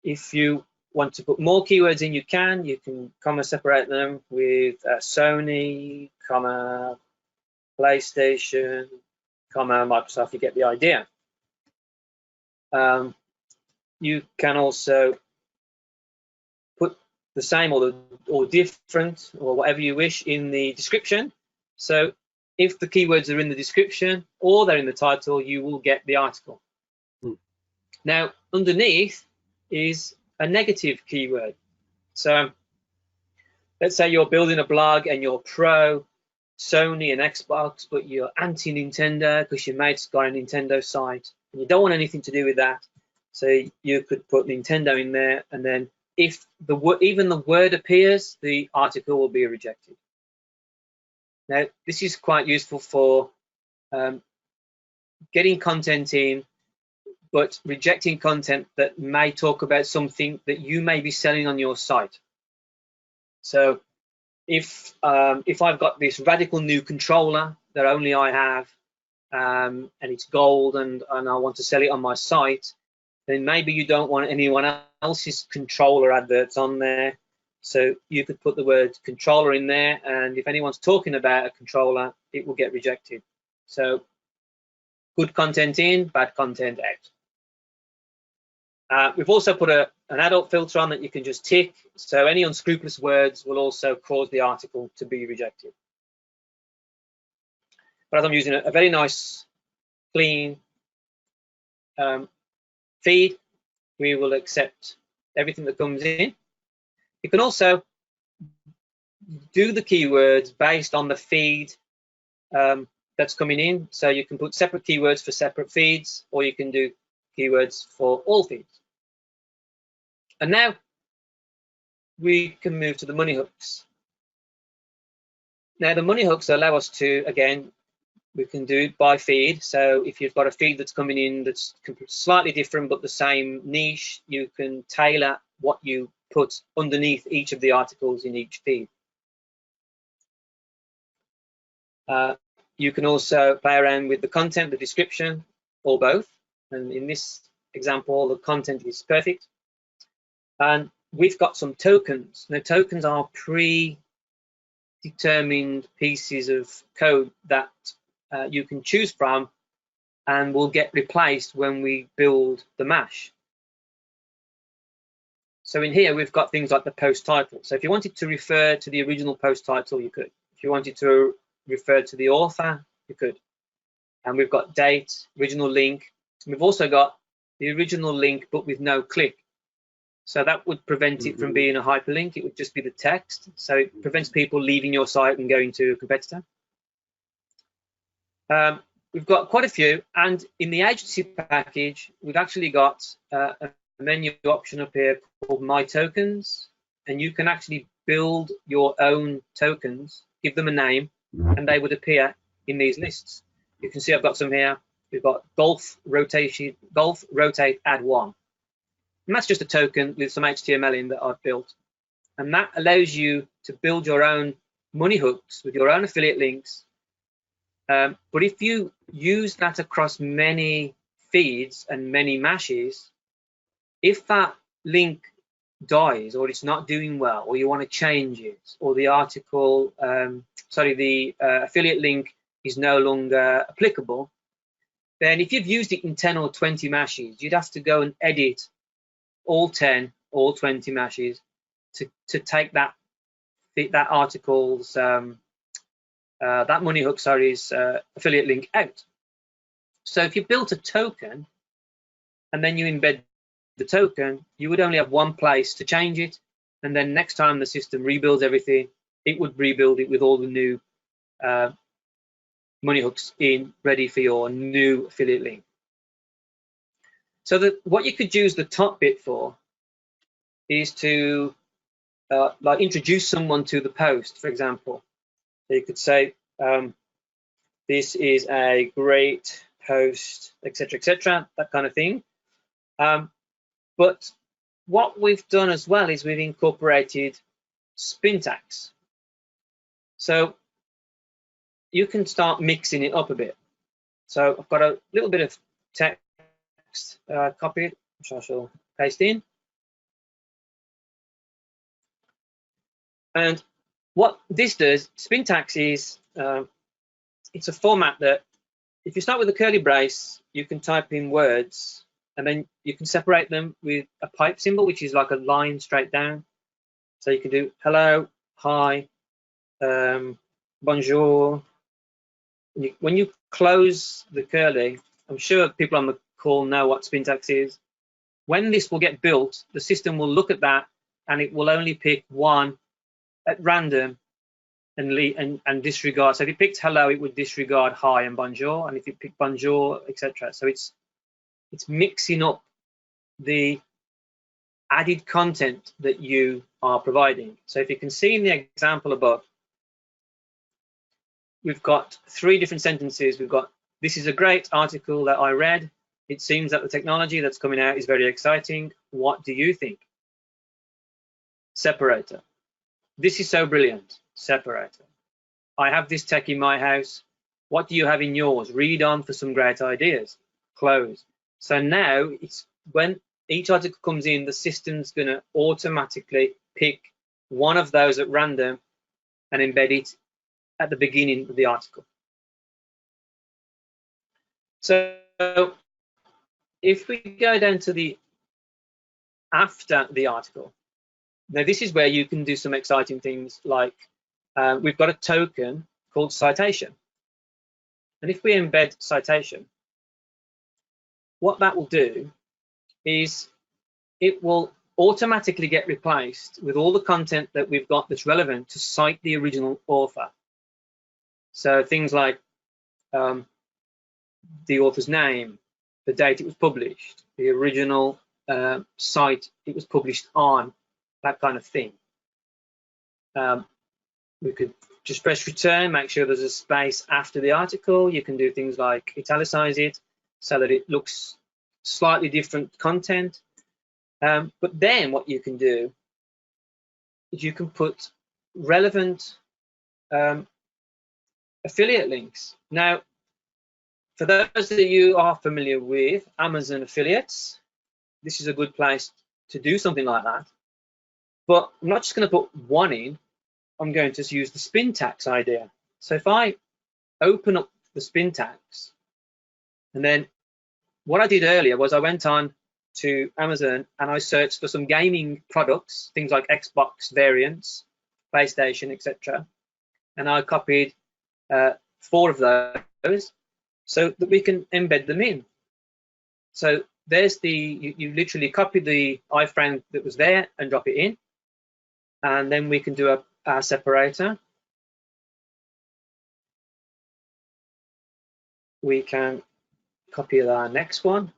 If you want to put more keywords in, you can comma separate them with Sony, comma PlayStation, comma Microsoft. You get the idea. You can also put the same or different or whatever you wish in the description. So if the keywords are in the description or they're in the title, you will get the article. Now, underneath is a negative keyword. So let's say you're building a blog and you're pro Sony and Xbox, but you're anti-Nintendo because your mate's got a Nintendo site and you don't want anything to do with that. So you could put Nintendo in there, and then if even the word appears, the article will be rejected. Now, this is quite useful for getting content in, but rejecting content that may talk about something that you may be selling on your site. So if I've got this radical new controller that only I have, and it's gold, and I want to sell it on my site, then maybe you don't want anyone else's controller adverts on there. So you could put the word controller in there, and if anyone's talking about a controller, it will get rejected. So good content in, bad content out. We've also put an adult filter on that you can just tick. So any unscrupulous words will also cause the article to be rejected. But as I'm using a very nice, clean feed, we will accept everything that comes in. You can also do the keywords based on the feed that's coming in. So you can put separate keywords for separate feeds, or you can do keywords for all feeds. And now we can move to the money hooks. Now the money hooks allow us to, again, we can do it by feed. So if you've got a feed that's coming in that's slightly different but the same niche, you can tailor what you put underneath each of the articles in each feed. You can also play around with the content, the description, or both. And in this example, the content is perfect. And we've got some tokens. Now, tokens are predetermined pieces of code that you can choose from and will get replaced when we build the MASH. So in here, we've got things like the post title. So if you wanted to refer to the original post title, you could. If you wanted to refer to the author, you could. and we've got date, original link. We've also got the original link but with no click. So that would prevent it from being a hyperlink. It would just be the text. So it prevents people leaving your site and going to a competitor. We've got quite a few, and in the agency package, we've actually got a menu option up here called My Tokens, and you can actually build your own tokens, give them a name, and they would appear in these lists. You can see I've got some here. We've got Golf Rotate Add 1. And that's just a token with some HTML in that I've built. And that allows you to build your own money hooks with your own affiliate links. But if you use that across many feeds and many meshes, if that link dies or it's not doing well, or you want to change it, or the article, the affiliate link is no longer applicable, then if you've used it in 10 or 20 meshes, you'd have to go and edit all 10 or 20 meshes to take that article's that money hook, affiliate link out. So if you built a token and then you embed the token, you would only have one place to change it, and then next time the system rebuilds everything, it would rebuild it with all the new money hooks in, ready for your new affiliate link. So what you could use the top bit for is to like introduce someone to the post, for example. So you could say, this is a great post, etc., that kind of thing. But what we've done as well is we've incorporated spin tags. So you can start mixing it up a bit. So I've got a little bit of text copied, which I shall paste in. And what this does, spin tags is, it's a format that if you start with a curly brace, you can type in words, and then you can separate them with a pipe symbol, which is like a line straight down. So you can do hello, hi, bonjour. When you close the curly, I'm sure people on the call know what spin tags is. When this will get built, the system will look at that and it will only pick one at random and disregard. So if it picked hello, it would disregard hi and bonjour, and if it picked bonjour, etc. So it's mixing up the added content that you are providing. So if you can see in the example above, we've got 3 different sentences. We've got, this is a great article that I read. It seems that the technology that's coming out is very exciting. What do you think? Separator. This is so brilliant. Separator. I have this tech in my house. What do you have in yours? Read on for some great ideas. Close. So now it's when each article comes in, the system's going to automatically pick one of those at random and embed it at the beginning of the article. So if we go down to the after the article, now this is where you can do some exciting things, like we've got a token called citation. And if we embed citation, what that will do is it will automatically get replaced with all the content that we've got that's relevant to cite the original author. So things like the author's name, the date it was published, the original site it was published on, that kind of thing. We could just press return, make sure there's a space after the article. You can do things like italicize it so that it looks slightly different content. But then what you can do is you can put relevant affiliate links. Now, for those of you who are familiar with Amazon affiliates, this is a good place to do something like that. But I'm not just going to put one in, I'm going to use the spin tags idea. So if I open up the spin tags, and then what I did earlier was I went on to Amazon and I searched for some gaming products, things like Xbox variants, PlayStation, etc. And I copied 4 of those, so that we can embed them in. So there's you literally copy the iframe that was there and drop it in, and then we can do our separator. We can copy our next one,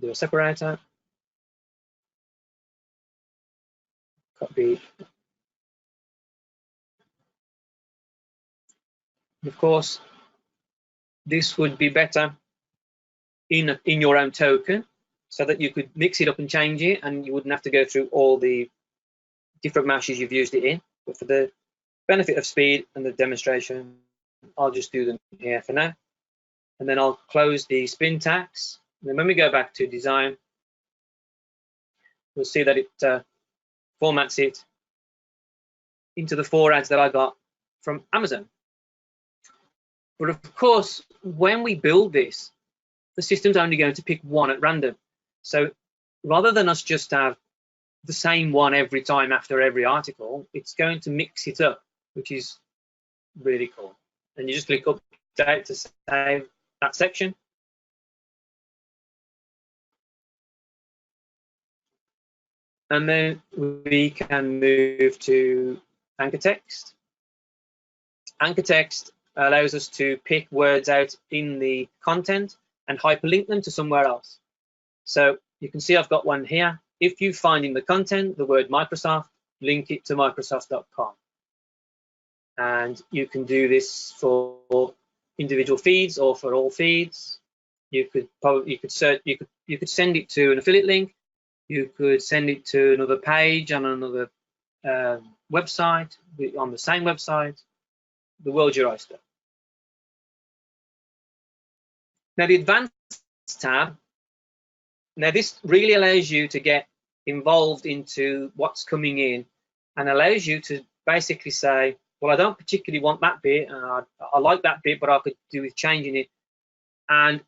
do a separator, copy. Of course, this would be better in your own token, so that you could mix it up and change it, and you wouldn't have to go through all the different meshes you've used it in. But for the benefit of speed and the demonstration, I'll just do them here for now. And then I'll close the spin tags. And then when we go back to design, we'll see that it formats it into the 4 ads that I got from Amazon. But of course, when we build this, the system's only going to pick one at random. So rather than us just have the same one every time after every article, it's going to mix it up, which is really cool. And you just click update to save that section. And then we can move to anchor text. Anchor text allows us to pick words out in the content and hyperlink them to somewhere else. So you can see I've got one here. If you find in the content the word Microsoft, link it to Microsoft.com. And you can do this for individual feeds or for all feeds. You could send it to an affiliate link. You could send it to another page on another website, on the same website. The world's your oyster. Now the advanced tab, now this really allows you to get involved into what's coming in and allows you to basically say, well, I don't particularly want that bit, I like that bit, but I could do with changing it. And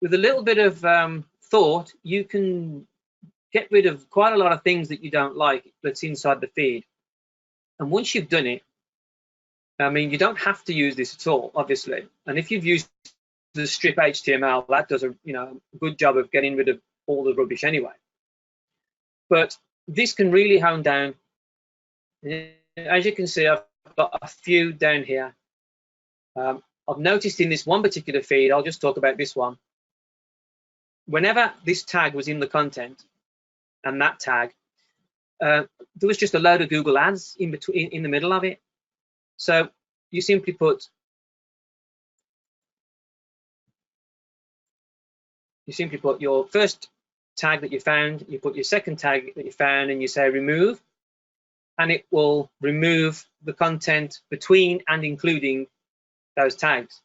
with a little bit of thought, you can get rid of quite a lot of things that you don't like that's inside the feed. And once you've done it, I mean, you don't have to use this at all, obviously. And if you've used the strip HTML, that does a good job of getting rid of all the rubbish anyway. But this can really hone down. As you can see, I've got a few down here. I've noticed in this one particular feed, I'll just talk about this one. Whenever this tag was in the content and that tag, there was just a load of Google ads in between, in the middle of it. So you simply put your first tag that you found, you put your second tag that you found, and you say remove, and it will remove the content between and including those tags.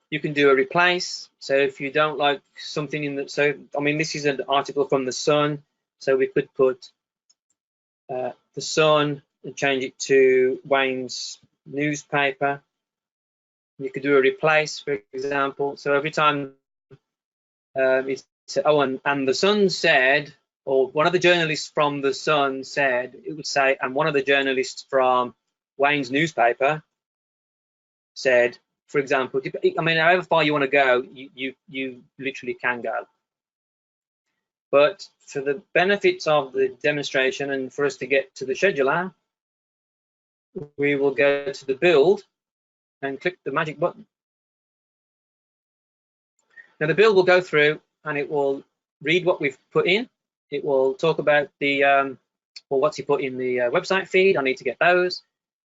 You can do a replace. So if you don't like something in the, so I mean, this is an article from the Sun, so we could put the Sun and change it to Wayne's newspaper. You could do a replace, for example. So every time it's, oh, and the Sun said, or one of the journalists from the Sun said, it would say, and one of the journalists from Wayne's newspaper said, for example, I mean, however far you want to go, you literally can go. But for the benefits of the demonstration and for us to get to the scheduler, we will go to the build and click the magic button. Now the build will go through and it will read what we've put in. It will talk about the, well, what's he put in the website feed. I need to get those.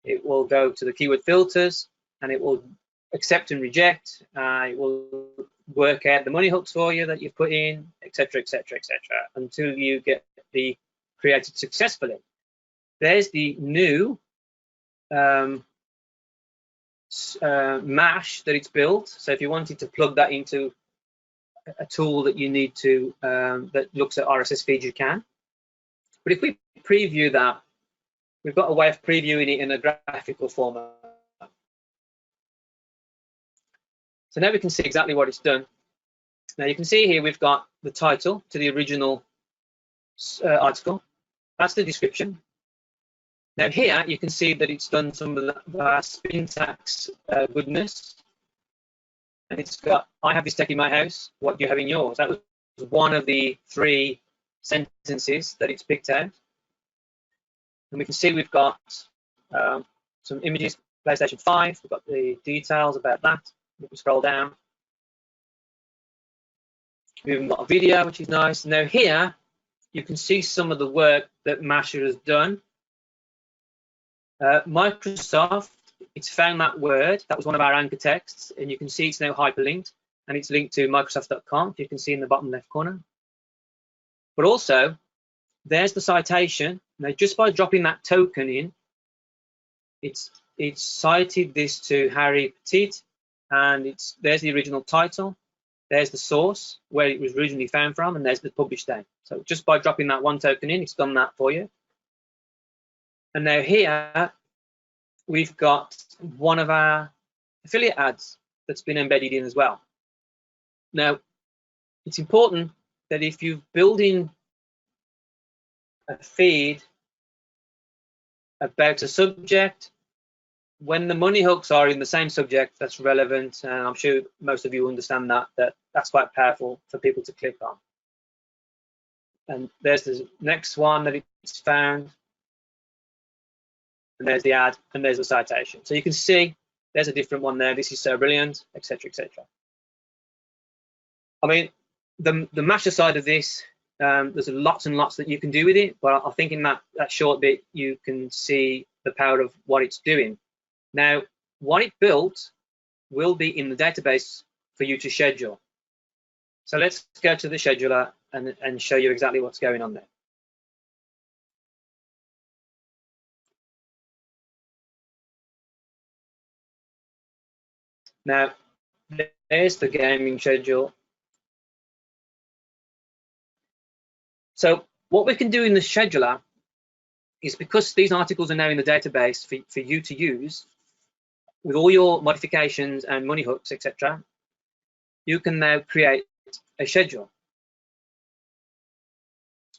It will go to the keyword filters and it will accept and reject. It will work out the money hooks for you that you've put in, etc., etc., etc., until you get the created successfully. There's the new mash that it's built. So if you wanted to plug that into a tool that you need to that looks at RSS feeds, you can. But if we preview that, we've got a way of previewing it in a graphical format. So now we can see exactly what it's done. Now you can see here we've got the title to the original article. That's the description. Now here you can see that it's done some of the syntax goodness, and it's got, I have this tech in my house, what do you have in yours? That was one of the 3 sentences that it's picked out. And we can see we've got some images, PlayStation 5, we've got the details about that. We can scroll down. We've even got a video, which is nice. Now here, you can see some of the work that Masha has done. Microsoft, it's found that word. That was one of our anchor texts, and you can see it's now hyperlinked, and it's linked to Microsoft.com. You can see in the bottom left corner. But also, there's the citation. Now, just by dropping that token in, it's cited this to Harry Petit, and there's the original title. There's the source where it was originally found from, and there's the published date. So just by dropping that one token in, it's done that for you. And now here, we've got one of our affiliate ads that's been embedded in as well. Now, it's important that if you're building a feed about a subject, when the money hooks are in the same subject, that's relevant, and I'm sure most of you understand that's quite powerful for people to click on. And there's the next one that it's found, and there's the ad, and there's the citation. So you can see there's a different one there. This is so brilliant, etc., etc. I mean, the Masha side of this, there's lots and lots that you can do with it, but I think in that short bit you can see the power of what it's doing. Now, what it built will be in the database for you to schedule. So let's go to the scheduler and show you exactly what's going on there. Now, there's the gaming schedule. So what we can do in the scheduler is, because these articles are now in the database for you to use, with all your modifications and money hooks, etc., you can now create a schedule.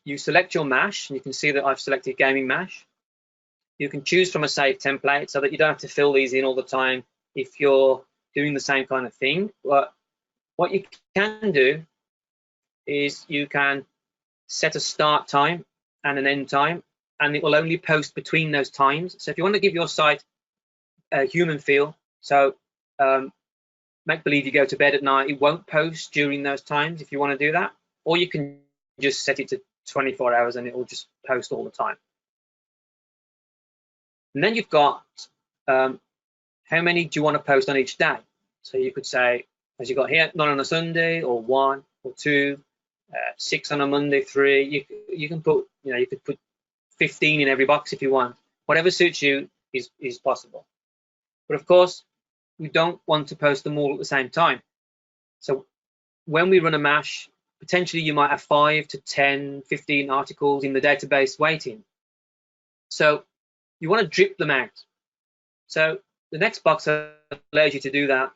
You select your MASH, and you can see that I've selected Gaming MASH. You can choose from a saved template so that you don't have to fill these in all the time if you're doing the same kind of thing. But what you can do is you can set a start time and an end time, and it will only post between those times. So if you want to give your site a human feel, so make believe you go to bed at night, it won't post during those times if you want to do that, or you can just set it to 24 hours and it will just post all the time. And then you've got how many do you want to post on each day? So you could say, as you got here, none on a Sunday, or 1 or 2, 6 on a Monday, 3. You can put, you could put 15 in every box if you want. Whatever suits you is possible. But of course, we don't want to post them all at the same time. So when we run a MASH, potentially you might have 5 to 10, 15 articles in the database waiting. So you want to drip them out. So the next box allows you to do that.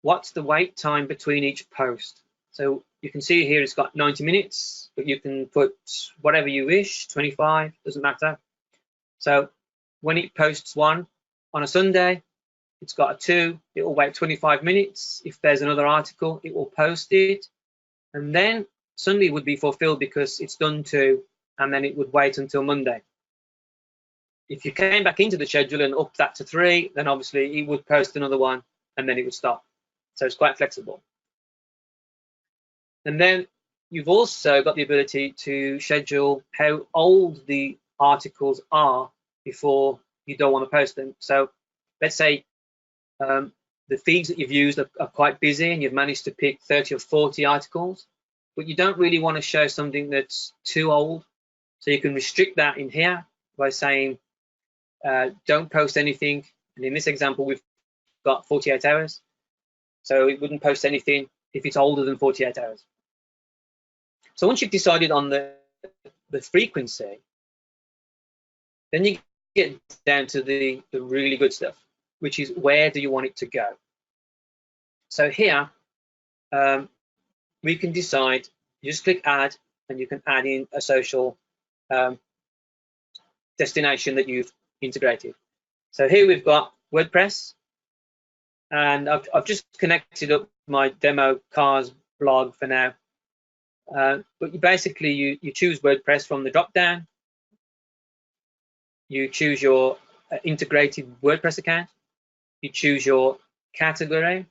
What's the wait time between each post? So you can see here it's got 90 minutes, but you can put whatever you wish, 25, doesn't matter. So when it posts one on a Sunday, it's got a 2, it will wait 25 minutes. If there's another article, it will post it. And then Sunday would be fulfilled because it's done 2, and then it would wait until Monday. If you came back into the schedule and upped that to 3, then obviously it would post another one and then it would stop. So it's quite flexible. And then you've also got the ability to schedule how old the articles are before you don't want to post them. So let's say the feeds that you've used are quite busy and you've managed to pick 30 or 40 articles, but you don't really want to show something that's too old. So you can restrict that in here by saying, don't post anything. And in this example, we've got 48 hours. So it wouldn't post anything if it's older than 48 hours. So once you've decided on the frequency, then you get down to the really good stuff, which is where do you want it to go? So here, we can decide, you just click add, and you can add in a social destination that you've integrated. So here we've got WordPress, and I've just connected up my demo cars blog for now. But you choose WordPress from the drop down. You choose your integrated WordPress account. You choose your category,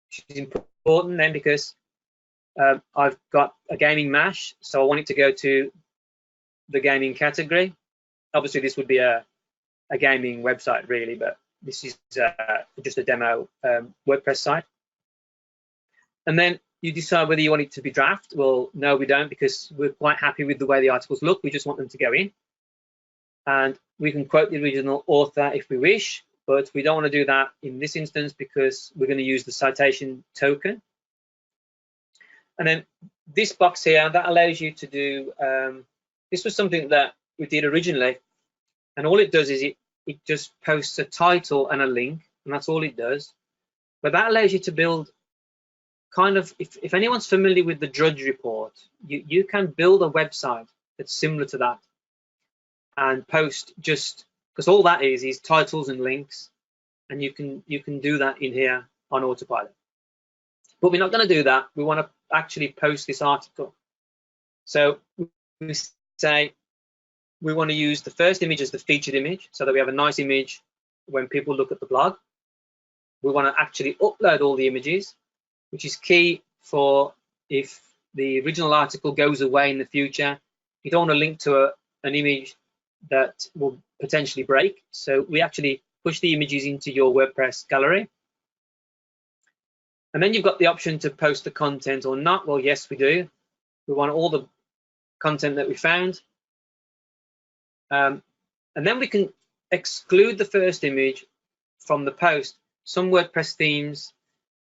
which is important then because I've got a gaming mash, so I want it to go to the gaming category. Obviously, this would be a gaming website really, but this is just a demo WordPress site. And then you decide whether you want it to be draft. Well, no, we don't, because we're quite happy with the way the articles look. We just want them to go in. And we can quote the original author if we wish, but we don't want to do that in this instance because we're going to use the citation token. And then this box here, that allows you to do, this was something that we did originally, and all it does is it just posts a title and a link, and that's all it does. But that allows you to build kind of, if anyone's familiar with the Drudge report, you can build a website that's similar to that and post just, because all that is titles and links, and you can do that in here on autopilot. But we're not going to do that. We want to actually post this article. So we say we want to use the first image as the featured image so that we have a nice image when people look at the blog. We want to actually upload all the images, which is key for if the original article goes away in the future. You don't want to link to an image that will potentially break. So we actually push the images into your WordPress gallery. And then you've got the option to post the content or not. Well, yes, we do. We want all the content that we found. And then we can exclude the first image from the post. Some WordPress themes,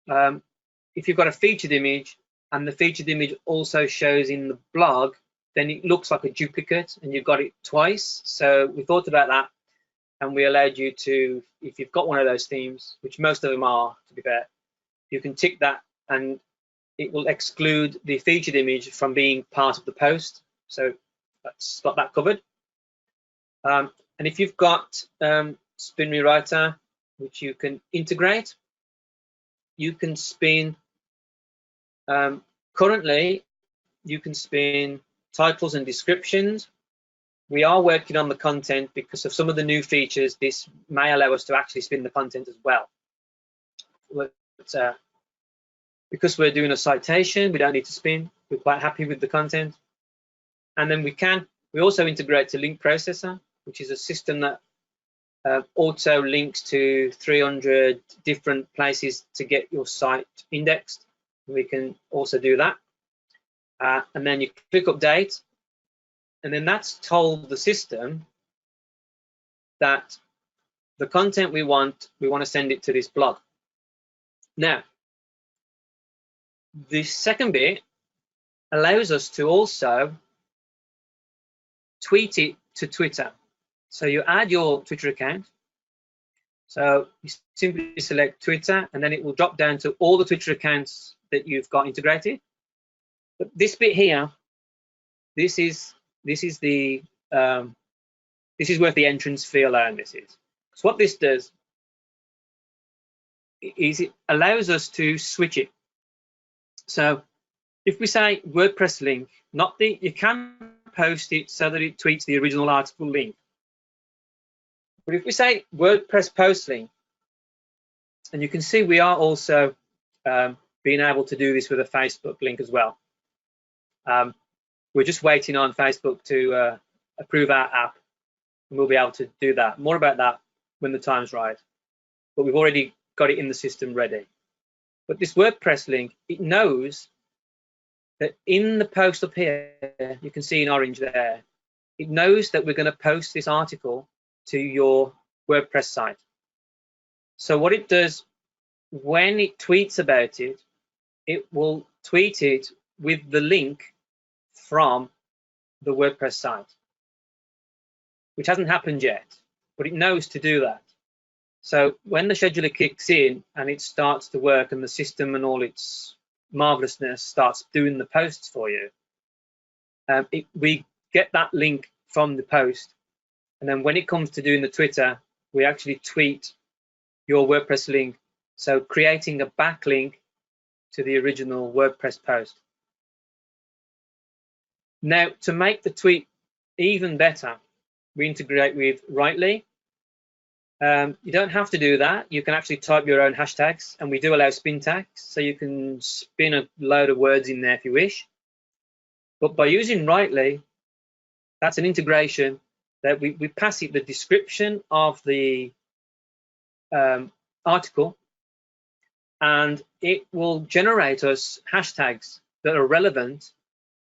if you've got a featured image and the featured image also shows in the blog, then it looks like a duplicate and you've got it twice. So we thought about that, and we allowed you to, if you've got one of those themes, which most of them are, to be fair, you can tick that and it will exclude the featured image from being part of the post. So that's got that covered. And if you've got Spin Rewriter, which you can integrate, you can spin, currently you can spin titles and descriptions. We are working on the content because of some of the new features. This may allow us to actually spin the content as well. But, because we're doing a citation, we don't need to spin. We're quite happy with the content. And then we also integrate to Link Processor, which is a system that auto links to 300 different places to get your site indexed. We can also do that. And then you click update, and then that's told the system that the content we want to send it to this blog. Now, the second bit allows us to also tweet it to Twitter. So you add your Twitter account. So you simply select Twitter, and then it will drop down to all the Twitter accounts that you've got integrated. But this bit here, this is worth the entrance fee alone. This is. So what this does is it allows us to switch it. So if we say WordPress link, you can post it so that it tweets the original article link. But if we say WordPress post link, and you can see we are also being able to do this with a Facebook link as well. We're just waiting on Facebook to approve our app, and we'll be able to do that. More about that when the time's right. But we've already got it in the system ready. But this WordPress link, it knows that in the post up here, you can see in orange there, it knows that we're going to post this article to your WordPress site. So what it does, when it tweets about it, it will tweet it with the link from the WordPress site, which hasn't happened yet, but it knows to do that. So when the scheduler kicks in and it starts to work and the system and all its marvelousness starts doing the posts for you, we get that link from the post, And then when it comes to doing the Twitter, we actually tweet your WordPress link. So creating a backlink to the original WordPress post. Now, to make the tweet even better, we integrate with Writely. You don't have to do that. You can actually type your own hashtags, and we do allow spin tags, so you can spin a load of words in there if you wish. But by using Writely, that's an integration that we pass it the description of the article, and it will generate us hashtags that are relevant.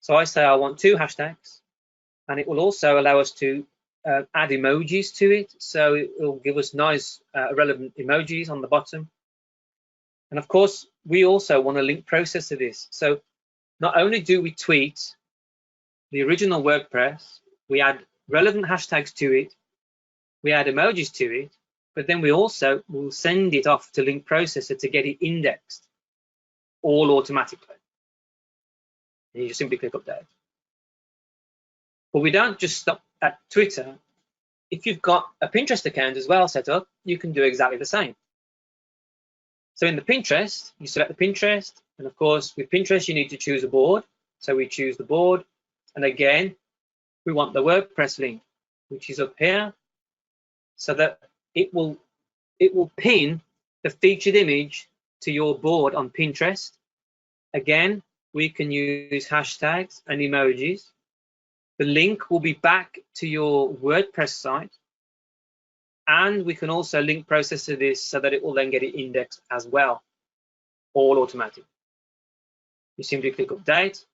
So I say I want 2 hashtags, and it will also allow us to add emojis to it. So it will give us nice relevant emojis on the bottom. And of course, we also want a link process to this. So not only do we tweet the original WordPress, we add relevant hashtags to it, we add emojis to it, but then we also will send it off to link processor to get it indexed all automatically. And you just simply click update. But we don't just stop at Twitter. If you've got a Pinterest account as well set up, you can do exactly the same. So in the Pinterest, you select the Pinterest, and of course with Pinterest you need to choose a board. So we choose the board, and again we want the WordPress link, which is up here, so that it will pin the featured image to your board on Pinterest. Again, we can use hashtags and emojis. The link will be back to your WordPress site, and we can also link processor this so that it will then get it indexed as well, all automatic. You simply click update,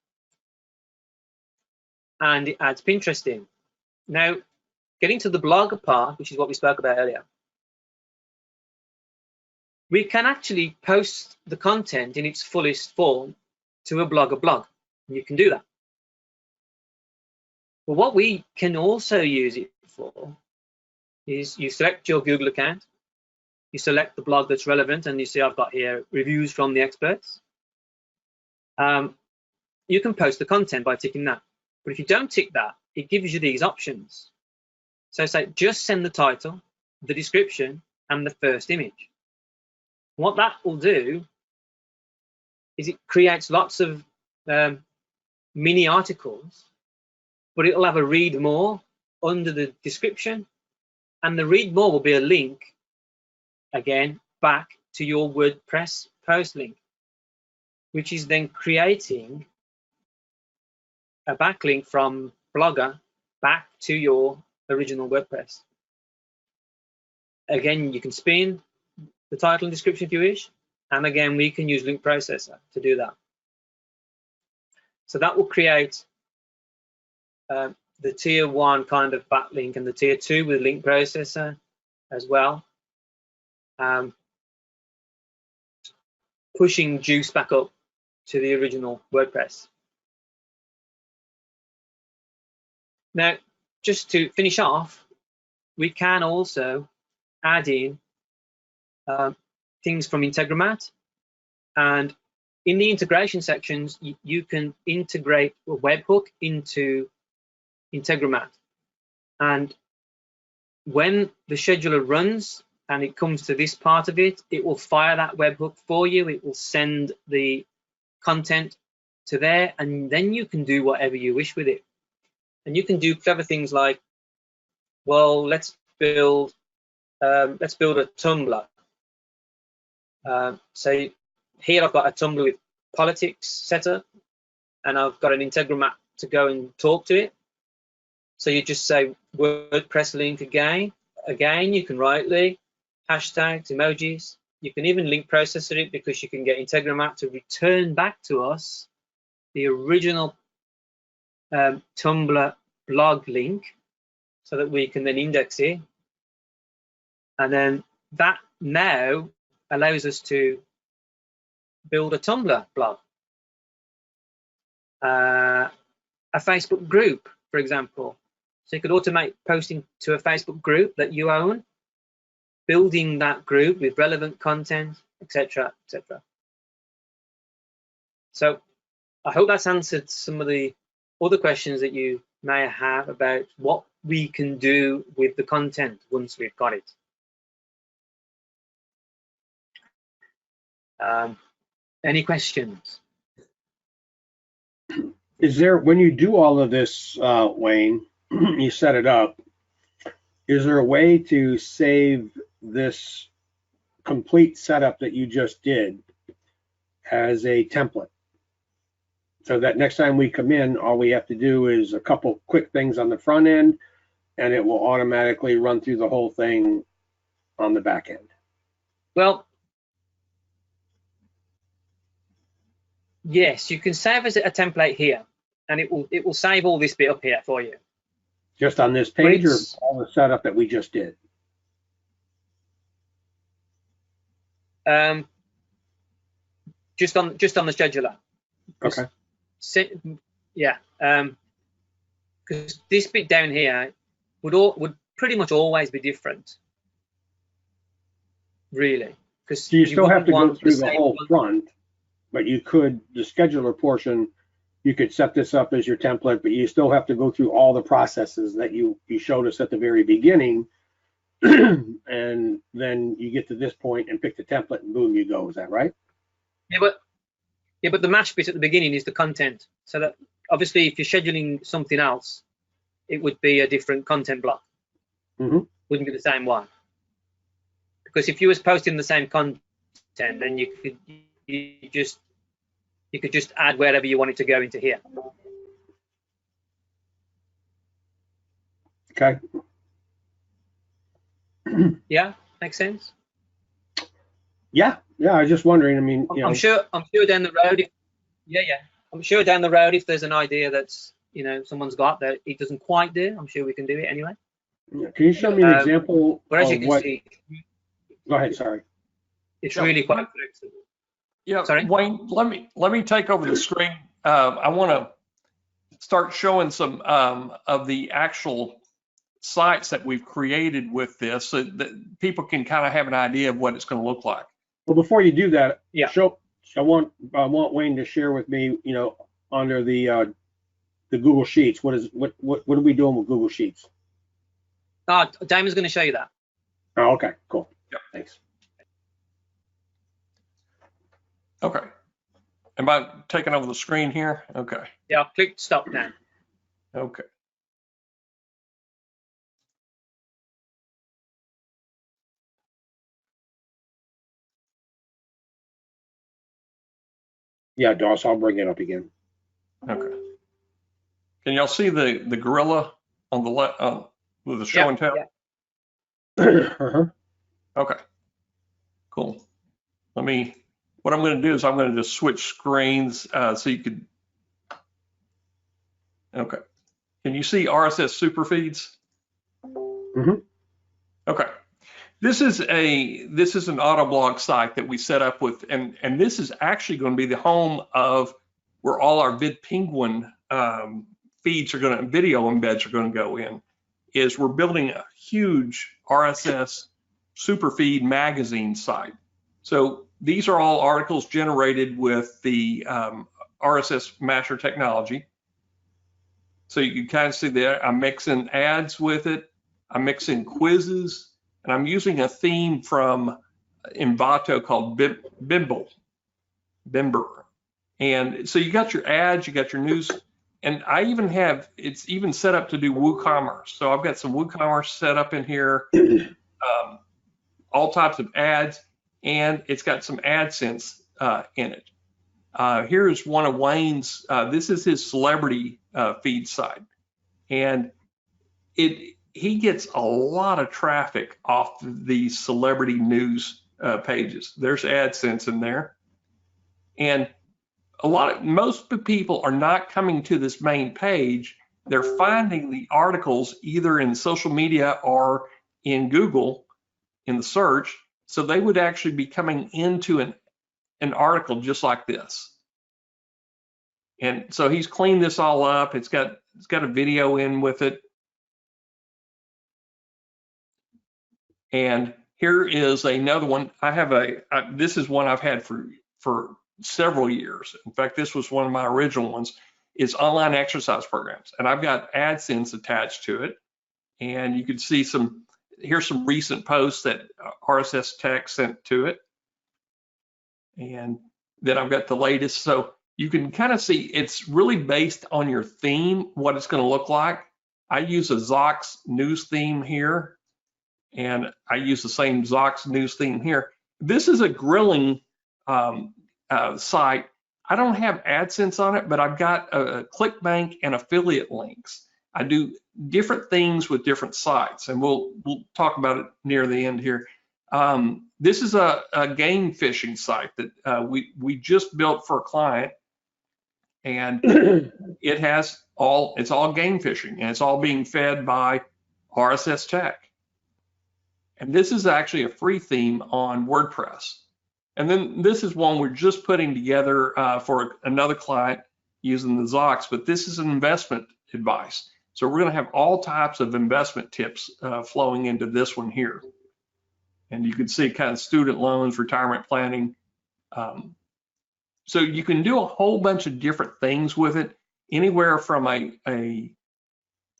and it adds Pinterest in. Now, getting to the blogger part, which is what we spoke about earlier, we can actually post the content in its fullest form to a blogger blog. You can do that. But what we can also use it for is you select your Google account, you select the blog that's relevant, and you see I've got here reviews from the experts. You can post the content by ticking that. But if you don't tick that, it gives you these options. So say just send the title, the description, and the first image. What that will do is it creates lots of mini articles, but it'll have a read more under the description, and the read more will be a link again back to your WordPress post link, which is then creating a backlink from Blogger back to your original WordPress. Again, you can spin the title and description if you wish, and again we can use link processor to do that. So that will create the tier 1 kind of backlink and the tier 2 with link processor as well, pushing juice back up to the original WordPress. Now, just to finish off, we can also add in things from Integromat, and in the integration sections you can integrate a webhook into Integromat, and when the scheduler runs and it comes to this part of it, it will fire that webhook for you. It will send the content to there, and then you can do whatever you wish with it. And you can do clever things like, well, let's build a Tumblr. So here I've got a Tumblr with politics set up, and I've got an Integromat to go and talk to it. So you just say WordPress link again. You can Writely, hashtags, emojis. You can even link processor it, because you can get Integromat to return back to us the original Tumblr blog link, so that we can then index it. And then that now allows us to build a Tumblr blog, a Facebook group, for example. So you could automate posting to a Facebook group that you own, building that group with relevant content, etc., etc. So I hope that's answered some of the other questions that you may have about what we can do with the content once we've got it. Any questions? Is there, when you do all of this, Wayne, you set it up, is there a way to save this complete setup that you just did as a template? So that next time we come in, all we have to do is a couple quick things on the front end, and it will automatically run through the whole thing on the back end. Well, yes, you can save as a template here, and it will save all this bit up here for you. Just on this page, or all the setup that we just did? Just on the scheduler. Okay. Yeah, because this bit down here would pretty much always be different, really. Because so you still have to go through the whole front, but you could, the scheduler portion, you could set this up as your template, but you still have to go through all the processes that you showed us at the very beginning, and then you get to this point and pick the template, and boom, you go. Is that right? Yeah, but the mash bit at the beginning is the content. So that obviously, if you're scheduling something else, it would be a different content block. Wouldn't be the same one. Because if you was posting the same content, then you could just add wherever you want it to go into here. Okay. Yeah, makes sense. Yeah, I was just wondering. I mean, I'm sure down the road. I'm sure down the road, if there's an idea that's someone's got that it doesn't quite do, I'm sure we can do it anyway. Yeah. Can you show me an example? But as you can see, go ahead. Sorry. It's really quite flexible. Yeah, sorry, Wayne. Let me take over the screen. I want to start showing some of the actual sites that we've created with this, so that people can kind of have an idea of what it's going to look like. Well, before you do that, yeah, I want Wayne to share with me, under the Google Sheets. What are we doing with Google Sheets? Damon's going to show you that. Oh, okay, cool. Yep. Thanks. Okay. Am I taking over the screen here? Okay. Yeah, I'll click stop now. Okay. Yeah, Doss, I'll bring it up again. Okay. Can y'all see the gorilla on the left with the show and tell? Yeah. Okay. Cool. What I'm going to do is I'm going to just switch screens so you could. Okay. Can you see RSS super feeds? Okay. This is an Autoblog site that we set up with, and this is actually going to be the home of where all our VidPenguin feeds are going to, video embeds are going to go in. Is we're building a huge RSS Superfeed magazine site. So these are all articles generated with the RSS Masher technology. So you can kind of see there, I'm mixing ads with it, I'm mixing quizzes, and I'm using a theme from Envato called Bimber. And so you got your ads, you got your news, and I even have, it's even set up to do WooCommerce. So I've got some WooCommerce set up in here, all types of ads, and it's got some AdSense in it. Here's one of Wayne's, this is his celebrity feed site. And he gets a lot of traffic off these celebrity news pages. There's AdSense in there. And most people are not coming to this main page. They're finding the articles either in social media or in Google in the search. So they would actually be coming into an article just like this. And so he's cleaned this all up. It's got a video in with it. And here is another one. I have this is one I've had for several years. In fact, this was one of my original ones, is online exercise programs. And I've got AdSense attached to it. And you can see here's some recent posts that RSS Tech sent to it. And then I've got the latest. So you can kind of see it's really based on your theme, what it's going to look like. I use a Zox news theme here, and I use the same Zox news theme here. This is a grilling site. I don't have AdSense on it, but I've got a ClickBank and affiliate links. I do different things with different sites, and we'll talk about it near the end here. This is a game fishing site that we just built for a client, and it's all game fishing, and it's all being fed by RSS Tech. And this is actually a free theme on WordPress. And then this is one we're just putting together for another client using the Zox, but this is an investment advice. So we're going to have all types of investment tips flowing into this one here. And you can see kind of student loans, retirement planning. So you can do a whole bunch of different things with it, anywhere from a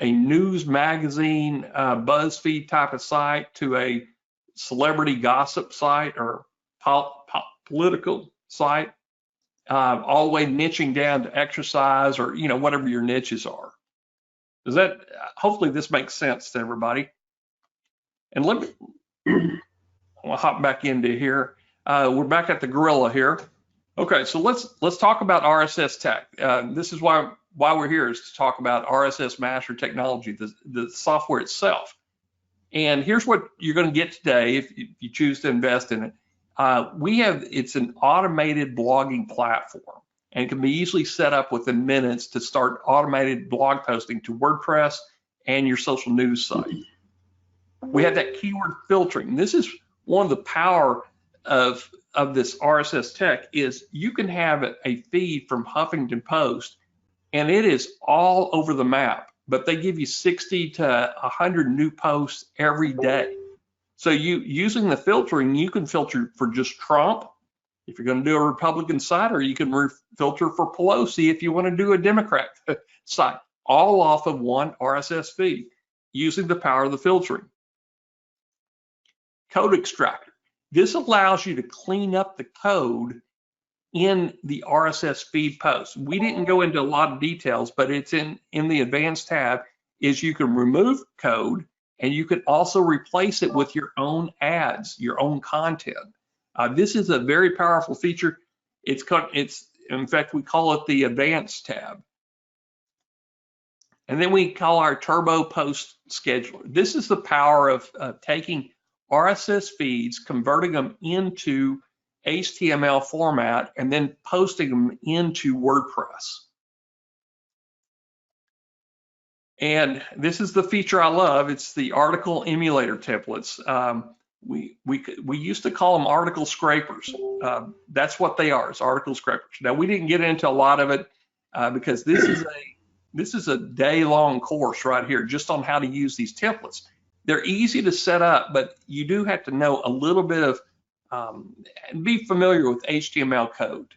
news magazine, BuzzFeed type of site to a celebrity gossip site or political site, all the way niching down to exercise or whatever your niches are. Does that? Hopefully this makes sense to everybody. And I'll hop back into here. We're back at the gorilla here. Okay, so let's talk about RSS Tech. This is why we're here, is to talk about RSS Master technology, the software itself. And here's what you're going to get today if you choose to invest in it. It's an automated blogging platform, and can be easily set up within minutes to start automated blog posting to WordPress and your social news site. We have that keyword filtering. This is one of the power of this RSS Tech, is you can have a feed from Huffington Post, and it is all over the map, but they give you 60 to 100 new posts every day. So using the filtering, you can filter for just Trump if you're going to do a Republican site, or you can filter for Pelosi if you want to do a Democrat site, all off of one RSS feed using the power of the filtering. Code extractor. This allows you to clean up the code in the RSS feed post. We didn't go into a lot of details, but it's in the advanced tab, is you can remove code, and you can also replace it with your own ads, your own content. This is a very powerful feature. In fact, we call it the advanced tab. And then we call our turbo post scheduler. This is the power of taking RSS feeds, converting them into HTML format, and then posting them into WordPress. And this is the feature I love. It's the article emulator templates. We used to call them article scrapers. That's what they are, is article scrapers. Now, we didn't get into a lot of it because this is a day-long course right here just on how to use these templates. They're easy to set up, but you do have to know a little bit of, be familiar with HTML code.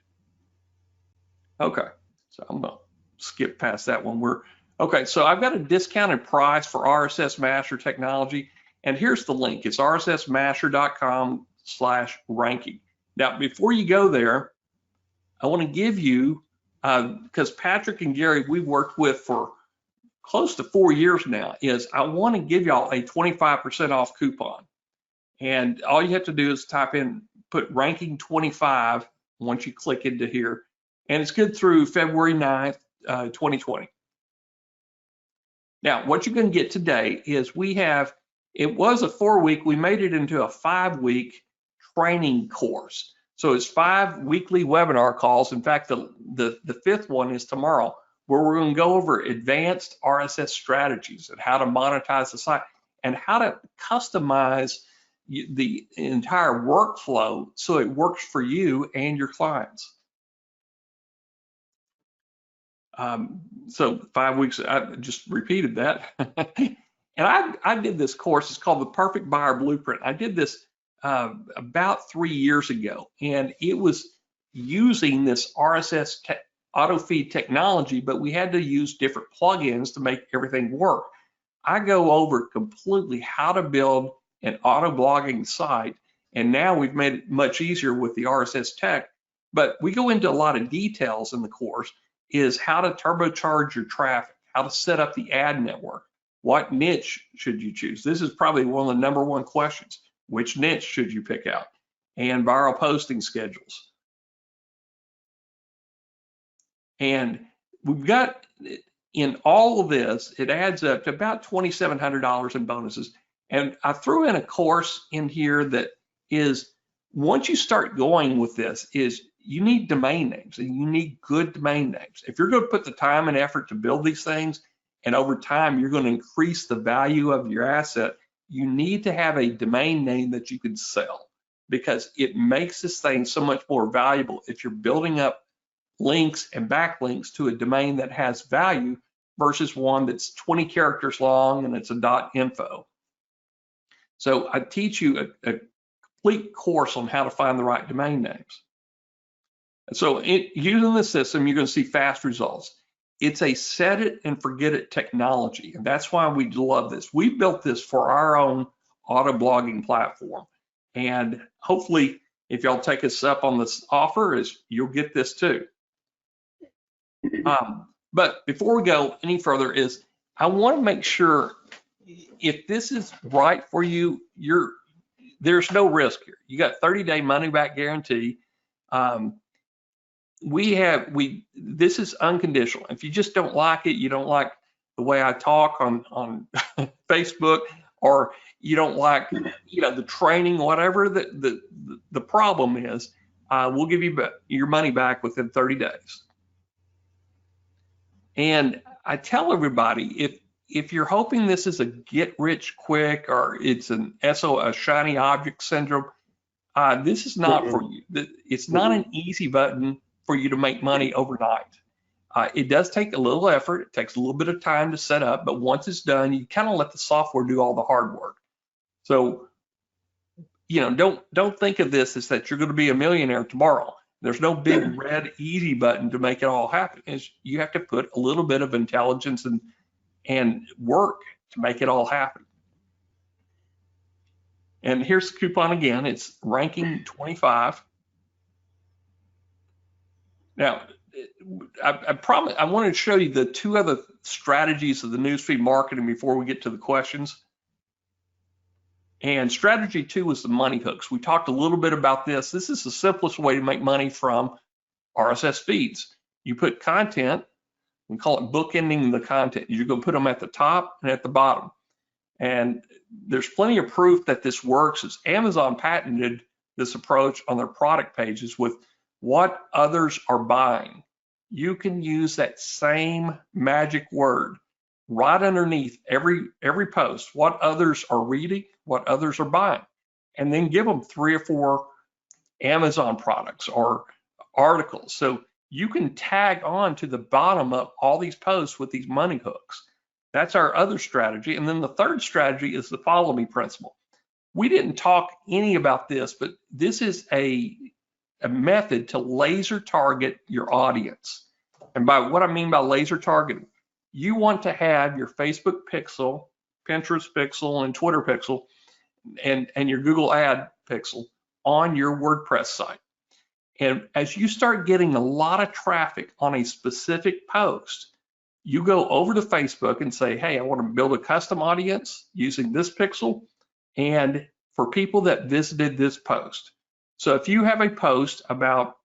Okay, so I'm gonna skip past that one. Okay, so I've got a discounted price for RSS Master technology, and here's the link. It's rssmaster.com/ranking. Now, before you go there, I want to give you, because Patrick and Gary, we worked with for close to 4 years now, is I want to give y'all a 25% off coupon. And all you have to do is put ranking 25 once you click into here. And it's good through February 9th, 2020. Now, what you're going to get today is it was a 4-week, we made it into a 5-week training course. So it's 5 weekly webinar calls. In fact, the 5th one is tomorrow, where we're going to go over advanced RSS strategies and how to monetize the site and how to customize the entire workflow so it works for you and your clients. So 5 weeks, I just repeated that. And I did this course, it's called the Perfect Buyer Blueprint. I did this about 3 years ago, and it was using this RSS auto feed technology, but we had to use different plugins to make everything work. I go over completely how to build an auto blogging site. And now we've made it much easier with the RSS tech, but we go into a lot of details in the course, is how to turbocharge your traffic, how to set up the ad network, what niche should you choose? This is probably one of the #1 questions. Which niche should you pick out? And viral posting schedules. And we've got, in all of this, it adds up to about $2,700 in bonuses. And I threw in a course in here that is, once you start going with this, is you need domain names, and you need good domain names. If you're going to put the time and effort to build these things, and over time you're going to increase the value of your asset, you need to have a domain name that you can sell, because it makes this thing so much more valuable if you're building up links and backlinks to a domain that has value versus one that's 20 characters long and it's a .info. So I teach you a complete course on how to find the right domain names. And so using the system, you're going to see fast results. It's a set it and forget it technology, and that's why we love this. We built this for our own auto blogging platform, and hopefully if y'all take us up on this offer, you'll get this too. But before we go any further, I want to make sure if this is right for you, there's no risk here. You got 30-day money back guarantee. This is unconditional. If you just don't like it, you don't like the way I talk on Facebook, or you don't like the training, whatever the problem is, we'll give you your money back within 30 days. And I tell everybody, if you're hoping this is a get rich quick, or it's a shiny object syndrome, this is not for you. It's not an easy button for you to make money overnight. It does take a little effort. It takes a little bit of time to set up, but once it's done, you kind of let the software do all the hard work. So, don't think of this as that you're going to be a millionaire tomorrow. There's no big red easy button to make it all happen. You have to put a little bit of intelligence and work to make it all happen. And here's the coupon again. It's ranking 25. Now, I promise I wanted to show you the 2 other strategies of the newsfeed marketing before we get to the questions. And strategy 2 is the money hooks. We talked a little bit about this. This is the simplest way to make money from RSS feeds. You put content, we call it bookending the content. You're going to put them at the top and at the bottom. And there's plenty of proof that this works, as Amazon patented this approach on their product pages with what others are buying. You can use that same magic word right underneath every post, what others are reading, what others are buying, and then give them 3 or 4 Amazon products or articles. So you can tag on to the bottom of all these posts with these money hooks. That's our other strategy. And then the third strategy is the follow me principle. We didn't talk any about this, but this is a method to laser target your audience. And by what I mean by laser targeting, you want to have your Facebook pixel, Pinterest pixel, and Twitter pixel, and your Google ad pixel on your WordPress site. And as you start getting a lot of traffic on a specific post, you go over to Facebook and say, hey, I want to build a custom audience using this pixel and for people that visited this post. So if you have a post about,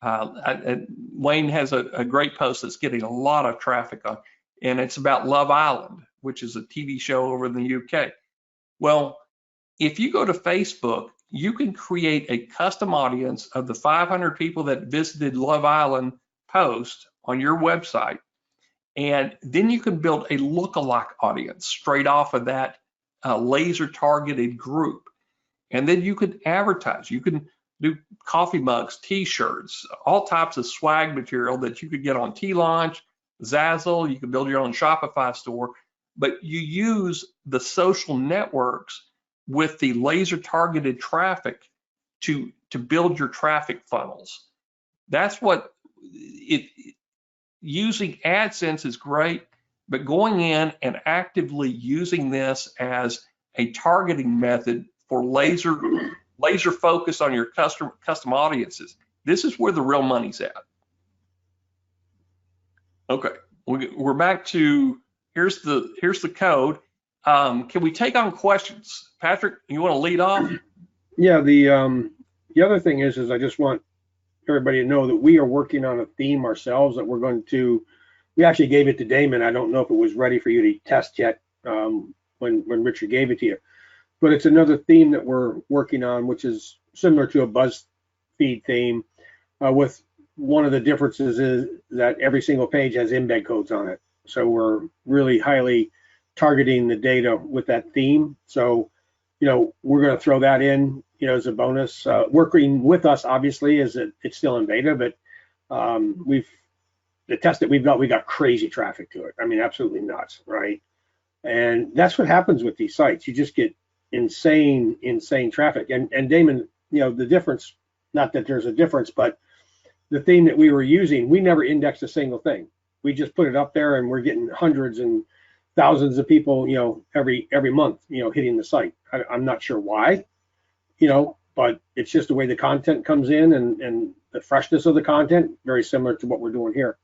Wayne has a great post that's getting a lot of traffic on, and it's about Love Island, which is a TV show over in the UK. Well, if you go to Facebook, you can create a custom audience of the 500 people that visited Love Island post on your website. And then you can build a lookalike audience straight off of that laser targeted group. And then you can advertise. You can do coffee mugs, t-shirts, all types of swag material that you could get on T-Launch, Zazzle. You can build your own Shopify store, but you use the social networks with the laser targeted traffic to build your traffic funnels. That's what using AdSense is great, but going in and actively using this as a targeting method for laser focus on your custom audiences. This is where the real money's at. Okay, we're back to here's the code. Can we take on questions? Patrick, you want to lead off? Yeah, the other thing is I just want everybody to know that we are working on a theme ourselves that we're going to. We actually gave it to Damon. I don't know if it was ready for you to test yet when Richard gave it to you, but it's another theme that we're working on, which is similar to a BuzzFeed theme, with one of the differences is that every single page has embed codes on it. So we're really highly targeting the data with that theme. So, we're going to throw that in, as a bonus. Working with us, obviously, is that it's still in beta, but the test that we got crazy traffic to it. I mean, absolutely nuts, right? And that's what happens with these sites. You just get insane traffic. And Damon, the difference, not that there's a difference, but the theme that we were using, we never indexed a single thing. We just put it up there, and we're getting hundreds and thousands of people, every month, hitting the site. I'm not sure why, but it's just the way the content comes in and the freshness of the content, very similar to what we're doing here.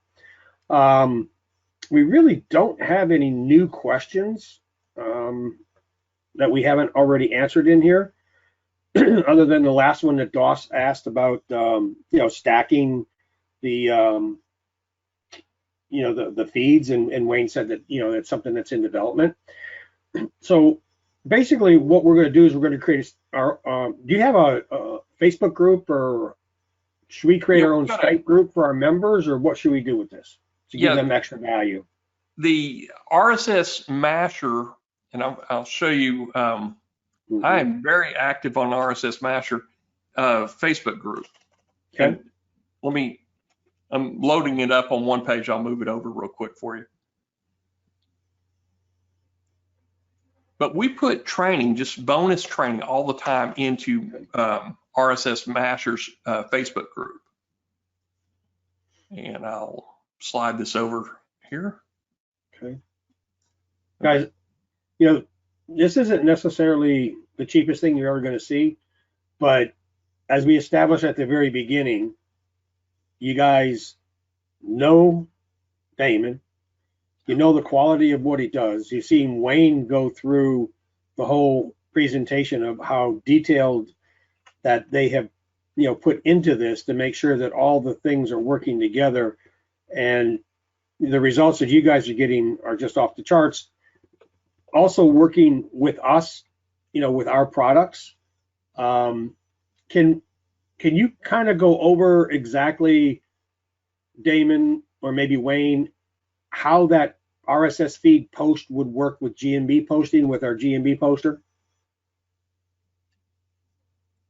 We really don't have any new questions that we haven't already answered in here, other than the last one that Doss asked about, stacking the the feeds, and Wayne said that that's something that's in development. So basically, what we're going to do is we're going to create our. Do you have a Facebook group, or should we create our own Skype group for our members, or what should we do with this to give them extra value? The RSS Masher, and I'll show you. I am very active on RSS Masher Facebook group. Okay. And I'm loading it up on one page. I'll move it over real quick for you. But we put training, just bonus training all the time into RSS Masher's Facebook group. And I'll slide this over here. Okay. Guys, this isn't necessarily the cheapest thing you're ever going to see, but as we established at the very beginning, you guys know Damon, you know the quality of what he does. You've seen Wayne go through the whole presentation of how detailed that they have, put into this to make sure that all the things are working together, and the results that you guys are getting are just off the charts. Also working with us, with our products. Can you kind of go over exactly, Damon, or maybe Wayne, how that RSS feed post would work with GMB posting with our GMB poster?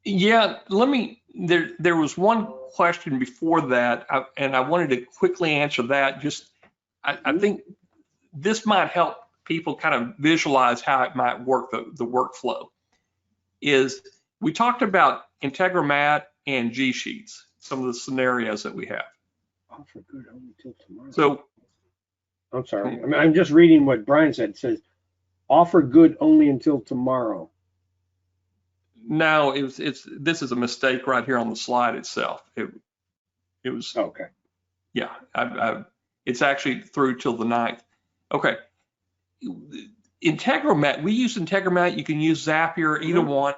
Yeah, there was one question before that, and I wanted to quickly answer that. I think this might help people kind of visualize how it might work, the workflow. Is we talked about Integromat and G Sheets, some of the scenarios that we have. Offer good only till tomorrow. So, I'm sorry. I'm just reading what Brian said. It says, offer good only until tomorrow. No, this is a mistake right here on the slide itself. It was okay. Yeah, it's actually through till the 9th. Okay. Integromat, we use Integromat. You can use Zapier, either one.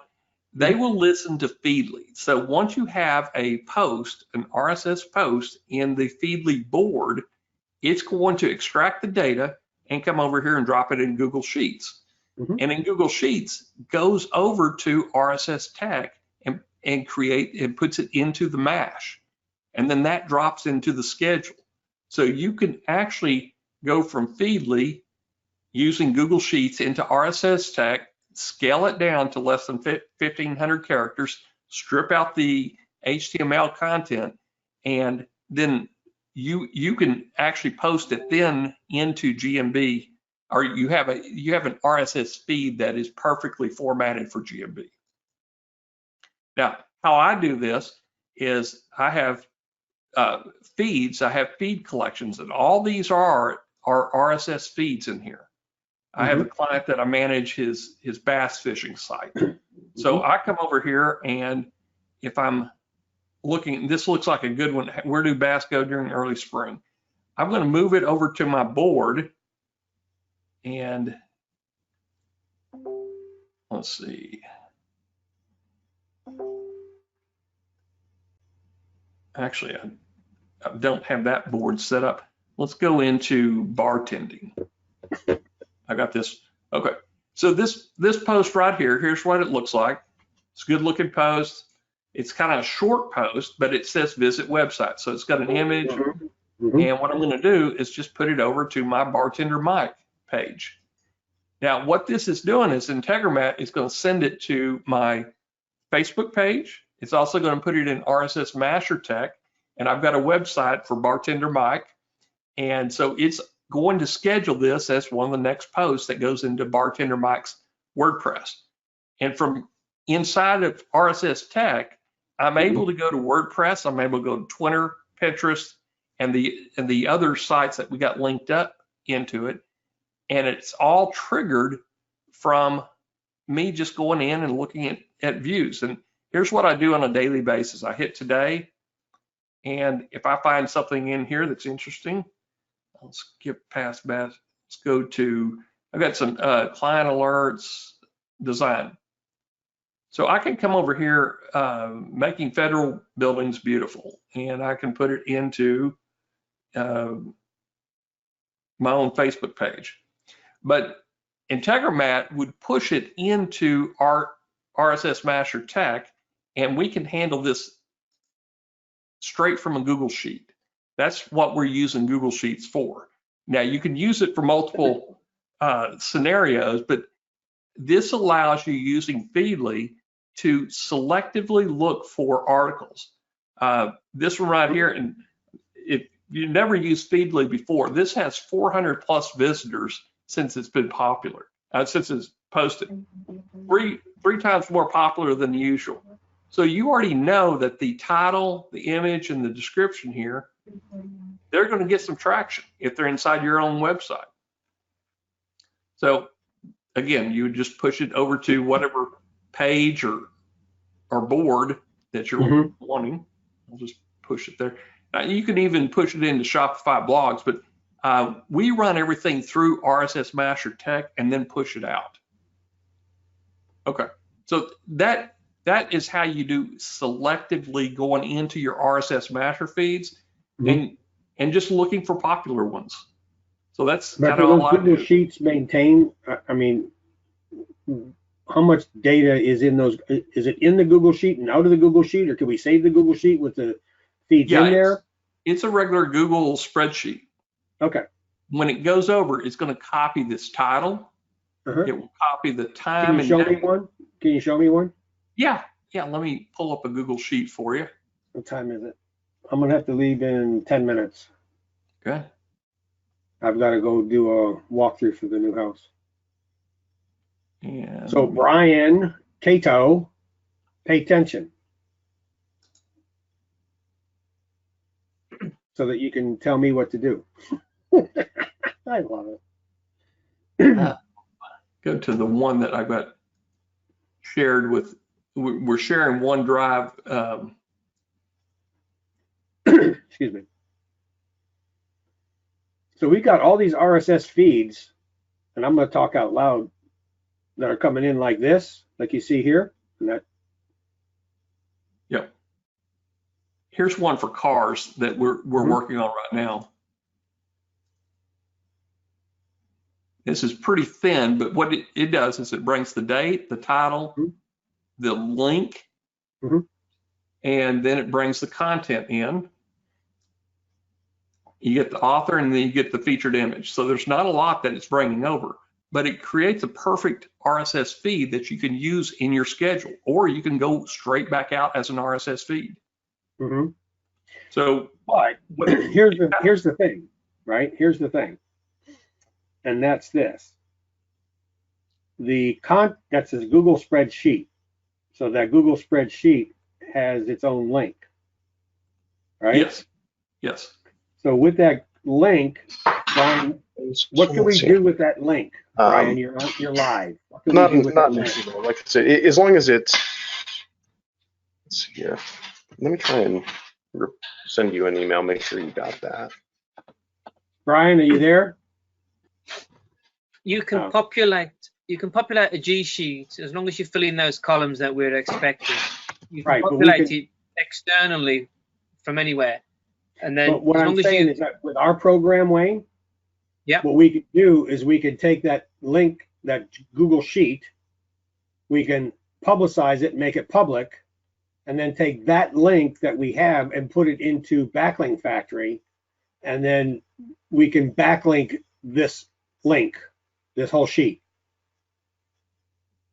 They will listen to Feedly. So once you have a post, an RSS post in the Feedly board, it's going to extract the data and come over here and drop it in Google Sheets. And in Google Sheets, goes over to RSS Tech and puts it into the MASH. And then that drops into the schedule. So you can actually go from Feedly using Google Sheets into RSS Tech, scale it down to less than 1,500 characters, strip out the HTML content, and then you can actually post it then into GMB, or you have an RSS feed that is perfectly formatted for GMB. Now, how I do this is I have feeds, I have feed collections, and all these are are RSS feeds in here. I have a client that I manage his bass fishing site. So I come over here, and if I'm looking, this looks like a good one. Where do bass go during early spring? I'm going to move it over to my board, and let's see. Actually, I don't have that board set up. Let's go into bartending. I got this. Okay. So this post right here, here's what it looks like. It's a good looking post. It's kind of a short post, but it says visit website. So it's got an image. And what I'm going to do is just put it over to my Bartender Mike page. Now, what this is doing is Integromat is going to send it to my Facebook page. It's also going to put it in RSS Masher Tech. And I've got a website for Bartender Mike. And so it's going to schedule this as one of the next posts that goes into Bartender Mike's WordPress. And from inside of RSS Tech, I'm able to go to WordPress. I'm able to go to Twitter, Pinterest, and the other sites that we got linked up into it. And it's all triggered from me just going in and looking at views. And here's what I do on a daily basis. I hit today, and if I find something in here that's interesting, I'll skip past that. Let's go to, I've got some client alerts, design. So I can come over here, making federal buildings beautiful, and I can put it into my own Facebook page. But Integromat would push it into our RSS Masher Tech, and we can handle this straight from a Google Sheet. That's what we're using Google Sheets for. Now, you can use it for multiple scenarios, but this allows you, using Feedly, to selectively look for articles. This one right here, and if you never used Feedly before, this has 400 plus visitors since it's been popular, since it's posted. Three times more popular than the usual. So you already know that the title, the image, and the description here, they're going to get some traction if they're inside your own website. So again, you would just push it over to whatever page or board that you're wanting. I'll just push it there. You can even push it into Shopify blogs, but we run everything through RSS Masher Tech and then push it out. Okay, so that is how you do selectively going into your RSS Masher feeds and just looking for popular ones. So that's kind of all I do. Google Sheets maintain, I mean, how much data is in those? Is it in the Google Sheet and out of the Google Sheet, or can we save the Google Sheet with the feeds in there? It's a regular Google spreadsheet. Okay. When it goes over, it's going to copy this title. It will copy the time. Can you show me one? Can you show me one? Yeah. Let me pull up a Google Sheet for you. What time is it? I'm going to have to leave in 10 minutes. Okay. I've got to go do a walkthrough for the new house. And so Brian Cato, pay attention so that you can tell me what to do. I love it. Go to the one that I got shared with. We're sharing OneDrive. Excuse me. So we've got all these RSS feeds, and I'm going to talk out loud, that are coming in like this, like you see here. And that. Yep. Here's one for cars that we're working on right now. This is pretty thin, but what it does is it brings the date, the title, the link, and then it brings the content in. You get the author, and then you get the featured image. So there's not a lot that it's bringing over, but it creates a perfect RSS feed that you can use in your schedule, or you can go straight back out as an RSS feed. So, but here's the thing, right? Here's the thing, and that's this. That's a Google spreadsheet. So that Google spreadsheet has its own link, right? Yes. So with that link, Brian, what can we do with that link? Brian, you're live. What can not we do with not that an link? email. Like I said, as long as it's. Let's see here. Let me try and send you an email. Make sure you got that. Brian, are you there? You can populate. You can populate a G sheet as long as you fill in those columns that we're expecting. You can populate it externally from anywhere, and then but what I'm saying is that with our program, Wayne, what we could do is we could take that link, that Google Sheet, we can publicize it, make it public, and then take that link that we have and put it into Backlink Factory, and then we can backlink this link, this whole sheet.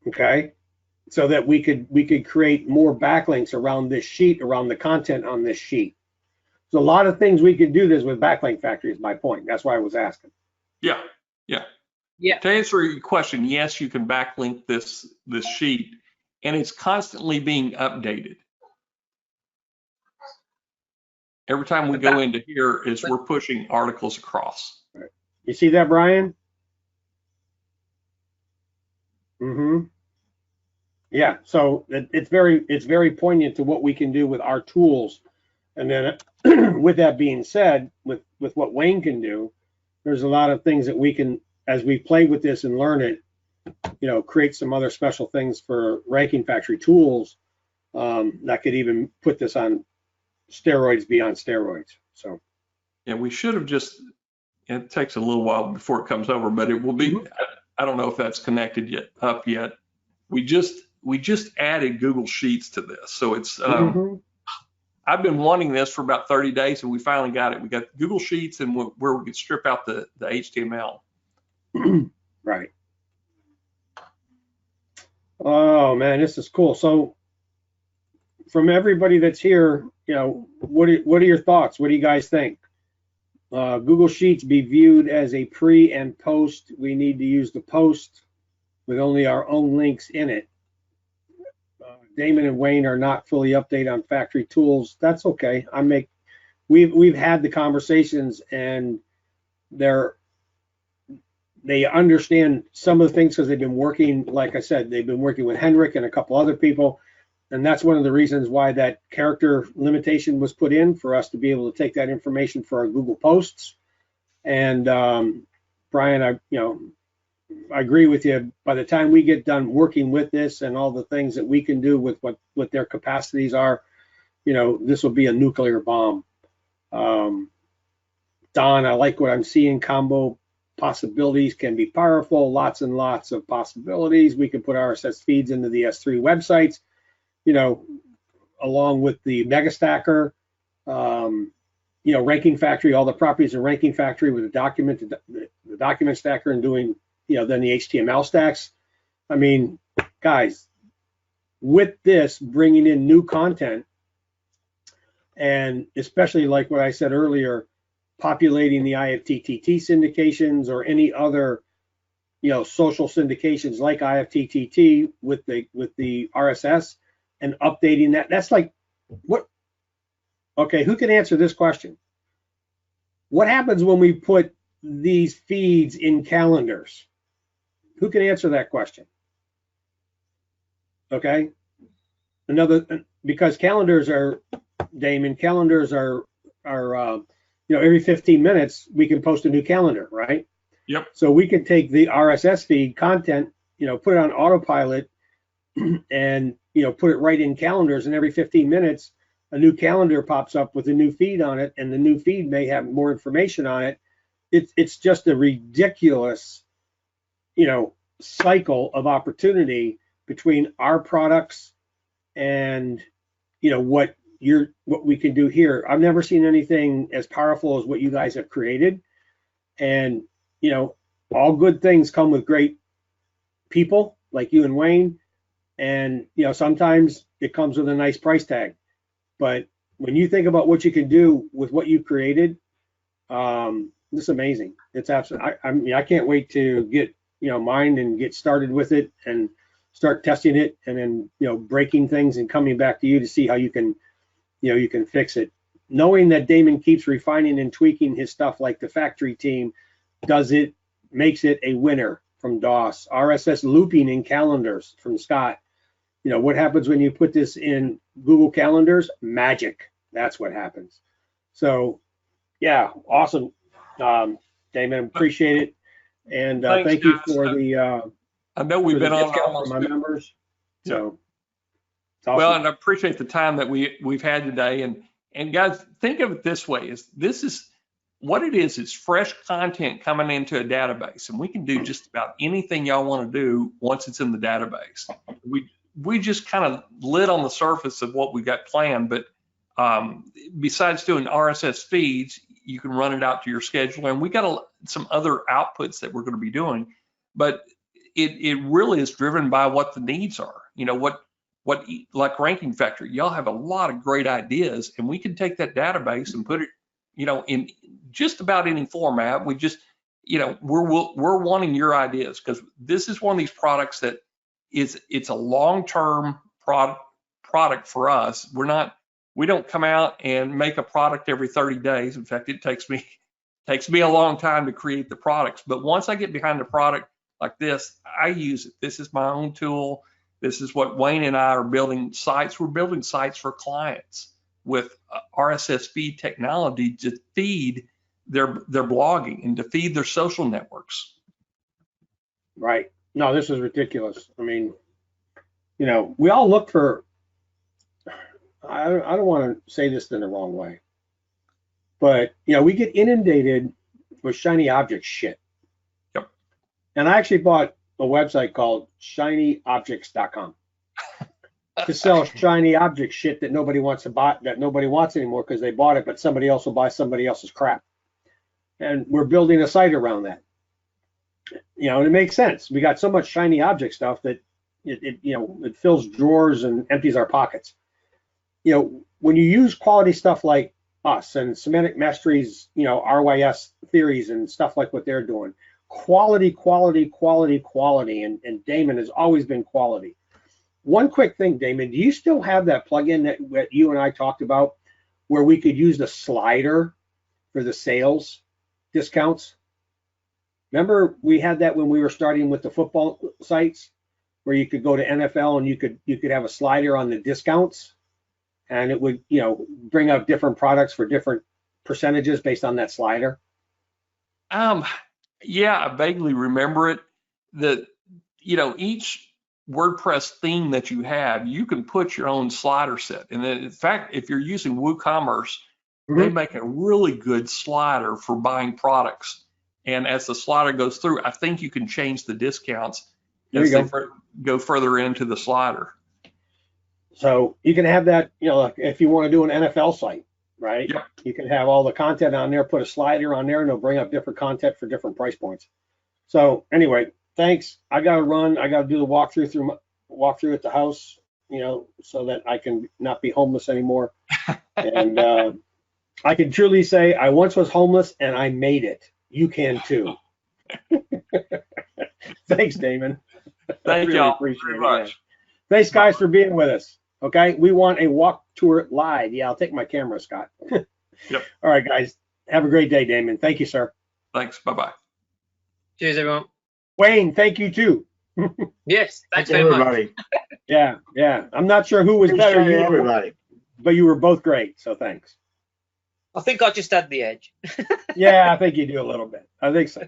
Okay, so that we could create more backlinks around this sheet, around the content on this sheet. There's a lot of things we could do this with Backlink Factory is my point. That's why I was asking. Yeah. To answer your question, yes, you can backlink this sheet, and it's constantly being updated. Every time we go into here, we're pushing articles across. Right. You see that, Brian? Mm-hmm. Yeah. So it's very poignant to what we can do with our tools. And then, with that being said, with what Wayne can do, there's a lot of things that we can, as we play with this and learn it, create some other special things for Ranking Factory tools that could even put this on steroids beyond steroids. So yeah, we should have just, it takes a little while before it comes over, but it will be, I don't know if that's connected yet. We just added Google Sheets to this. So it's, I've been wanting this for about 30 days and we finally got it. We got Google Sheets and where we could strip out the HTML. Right. Oh man, this is cool. So from everybody that's here, what are your thoughts? What do you guys think? Google Sheets be viewed as a pre and post. We need to use the post with only our own links in it. Damon and Wayne are not fully updated on factory tools. That's okay. We've had the conversations and they understand some of the things because they've been working, like I said, they've been working with Henrik and a couple other people. And that's one of the reasons why that character limitation was put in, for us to be able to take that information for our Google posts. And Brian, I agree with you. By the time we get done working with this and all the things that we can do with what their capacities are, this will be a nuclear bomb. Don, I like what I'm seeing. Combo possibilities can be powerful. Lots and lots of possibilities. We can put RSS feeds into the S3 websites, along with the Mega Stacker, Ranking Factory, all the properties in Ranking Factory with the document stacker and doing, then the HTML stacks. I mean, guys, with this, bringing in new content, and especially like what I said earlier, populating the IFTTT syndications or any other, social syndications like IFTTT with the RSS and updating that. That's like, what? Okay, who can answer this question? What happens when we put these feeds in calendars? Who can answer that question? Okay, because calendars are, Damon, calendars are every 15 minutes we can post a new calendar, right? Yep. So we can take the RSS feed content, put it on autopilot and, put it right in calendars, and every 15 minutes a new calendar pops up with a new feed on it, and the new feed may have more information on it. It's just a ridiculous, cycle of opportunity between our products and, what we can do here. I've never seen anything as powerful as what you guys have created. And, all good things come with great people like you and Wayne. And, sometimes it comes with a nice price tag. But when you think about what you can do with what you created, this is amazing. It's absolutely, I can't wait to get, mine and get started with it and start testing it, and then, breaking things and coming back to you to see how you can, you can fix it. Knowing that Damon keeps refining and tweaking his stuff like the factory team, makes it a winner from DOS. RSS looping in calendars from Scott. You know, what happens when you put this in Google Calendars? Magic. That's what happens. So, yeah, awesome. Damon, appreciate it. And Thanks, thank you guys. for the I know we've been on discount for almost my members. So, it's awesome. well, and I appreciate the time that we've had today. And guys, think of it this way: this is what it is. It's fresh content coming into a database, and we can do just about anything y'all want to do once it's in the database. We just kind of lit on the surface of what we got planned, but besides doing RSS feeds, you can run it out to your scheduler, and we got some other outputs that we're going to be doing, but it really is driven by what the needs are. You know, what like Ranking Factor, y'all have a lot of great ideas, and we can take that database and put it, you know, in just about any format. We just, you know, we're wanting your ideas, because this is one of these products that it's a long-term product for us. We don't come out and make a product every 30 days. In fact, it takes me a long time to create the products. But once I get behind the product like this, I use it. This is my own tool. This is what Wayne and I are building sites. We're building sites for clients with RSS feed technology to feed their blogging and to feed their social networks. Right. No, this is ridiculous. I mean, you know, we all look for, I don't want to say this in the wrong way, but, you know, we get inundated with shiny object shit. Yep. And I actually bought a website called shinyobjects.com to sell shiny object shit that nobody wants to buy, that nobody wants anymore because they bought it, but somebody else will buy somebody else's crap. And we're building a site around that. You know, and it makes sense. We got so much shiny object stuff that it fills drawers and empties our pockets. You know, when you use quality stuff like us and Semantic Mastery's, you know, RYS theories and stuff like what they're doing, quality, and Damon has always been quality. One quick thing, Damon, do you still have that plugin that you and I talked about where we could use the slider for the sales discounts? Remember, we had that when we were starting with the football sites, where you could go to NFL and you could have a slider on the discounts, and it would, you know, bring up different products for different percentages based on that slider. Yeah, I vaguely remember it. That, you know, each WordPress theme that you have, you can put your own slider set. And then, in fact, if you're using WooCommerce, they make a really good slider for buying products. And as the slider goes through, I think you can change the discounts as they go further into the slider. So you can have that, you know, like if you want to do an NFL site, right? Yep. You can have all the content on there, put a slider on there, and it'll bring up different content for different price points. So anyway, thanks. I got to run. I got to do the walkthrough at the house, you know, so that I can not be homeless anymore. And I can truly say I once was homeless and I made it. You can too. Thanks, Damon. Thank really y'all very very much. Thanks, guys, for being with us. Okay, we want a walk tour live. Yeah, I'll take my camera, Scott. Yep. All right, guys. Have a great day, Damon. Thank you, sir. Thanks. Bye-bye. Cheers, everyone. Wayne, thank you too. Yes, thanks very much. Yeah. I'm not sure who was better, you everybody. but you were both great. So thanks. I think I just had the edge. Yeah, I think you do a little bit. I think so,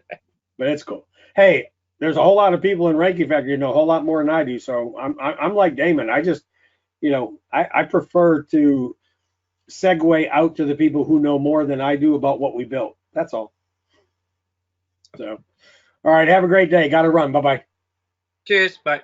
but it's cool. Hey, there's a whole lot of people in Ranking Factor who know a whole lot more than I do. So I'm like Damon. I just, you know, I prefer to segue out to the people who know more than I do about what we built. That's all. So, all right. Have a great day. Got to run. Bye-bye. Cheers. Bye.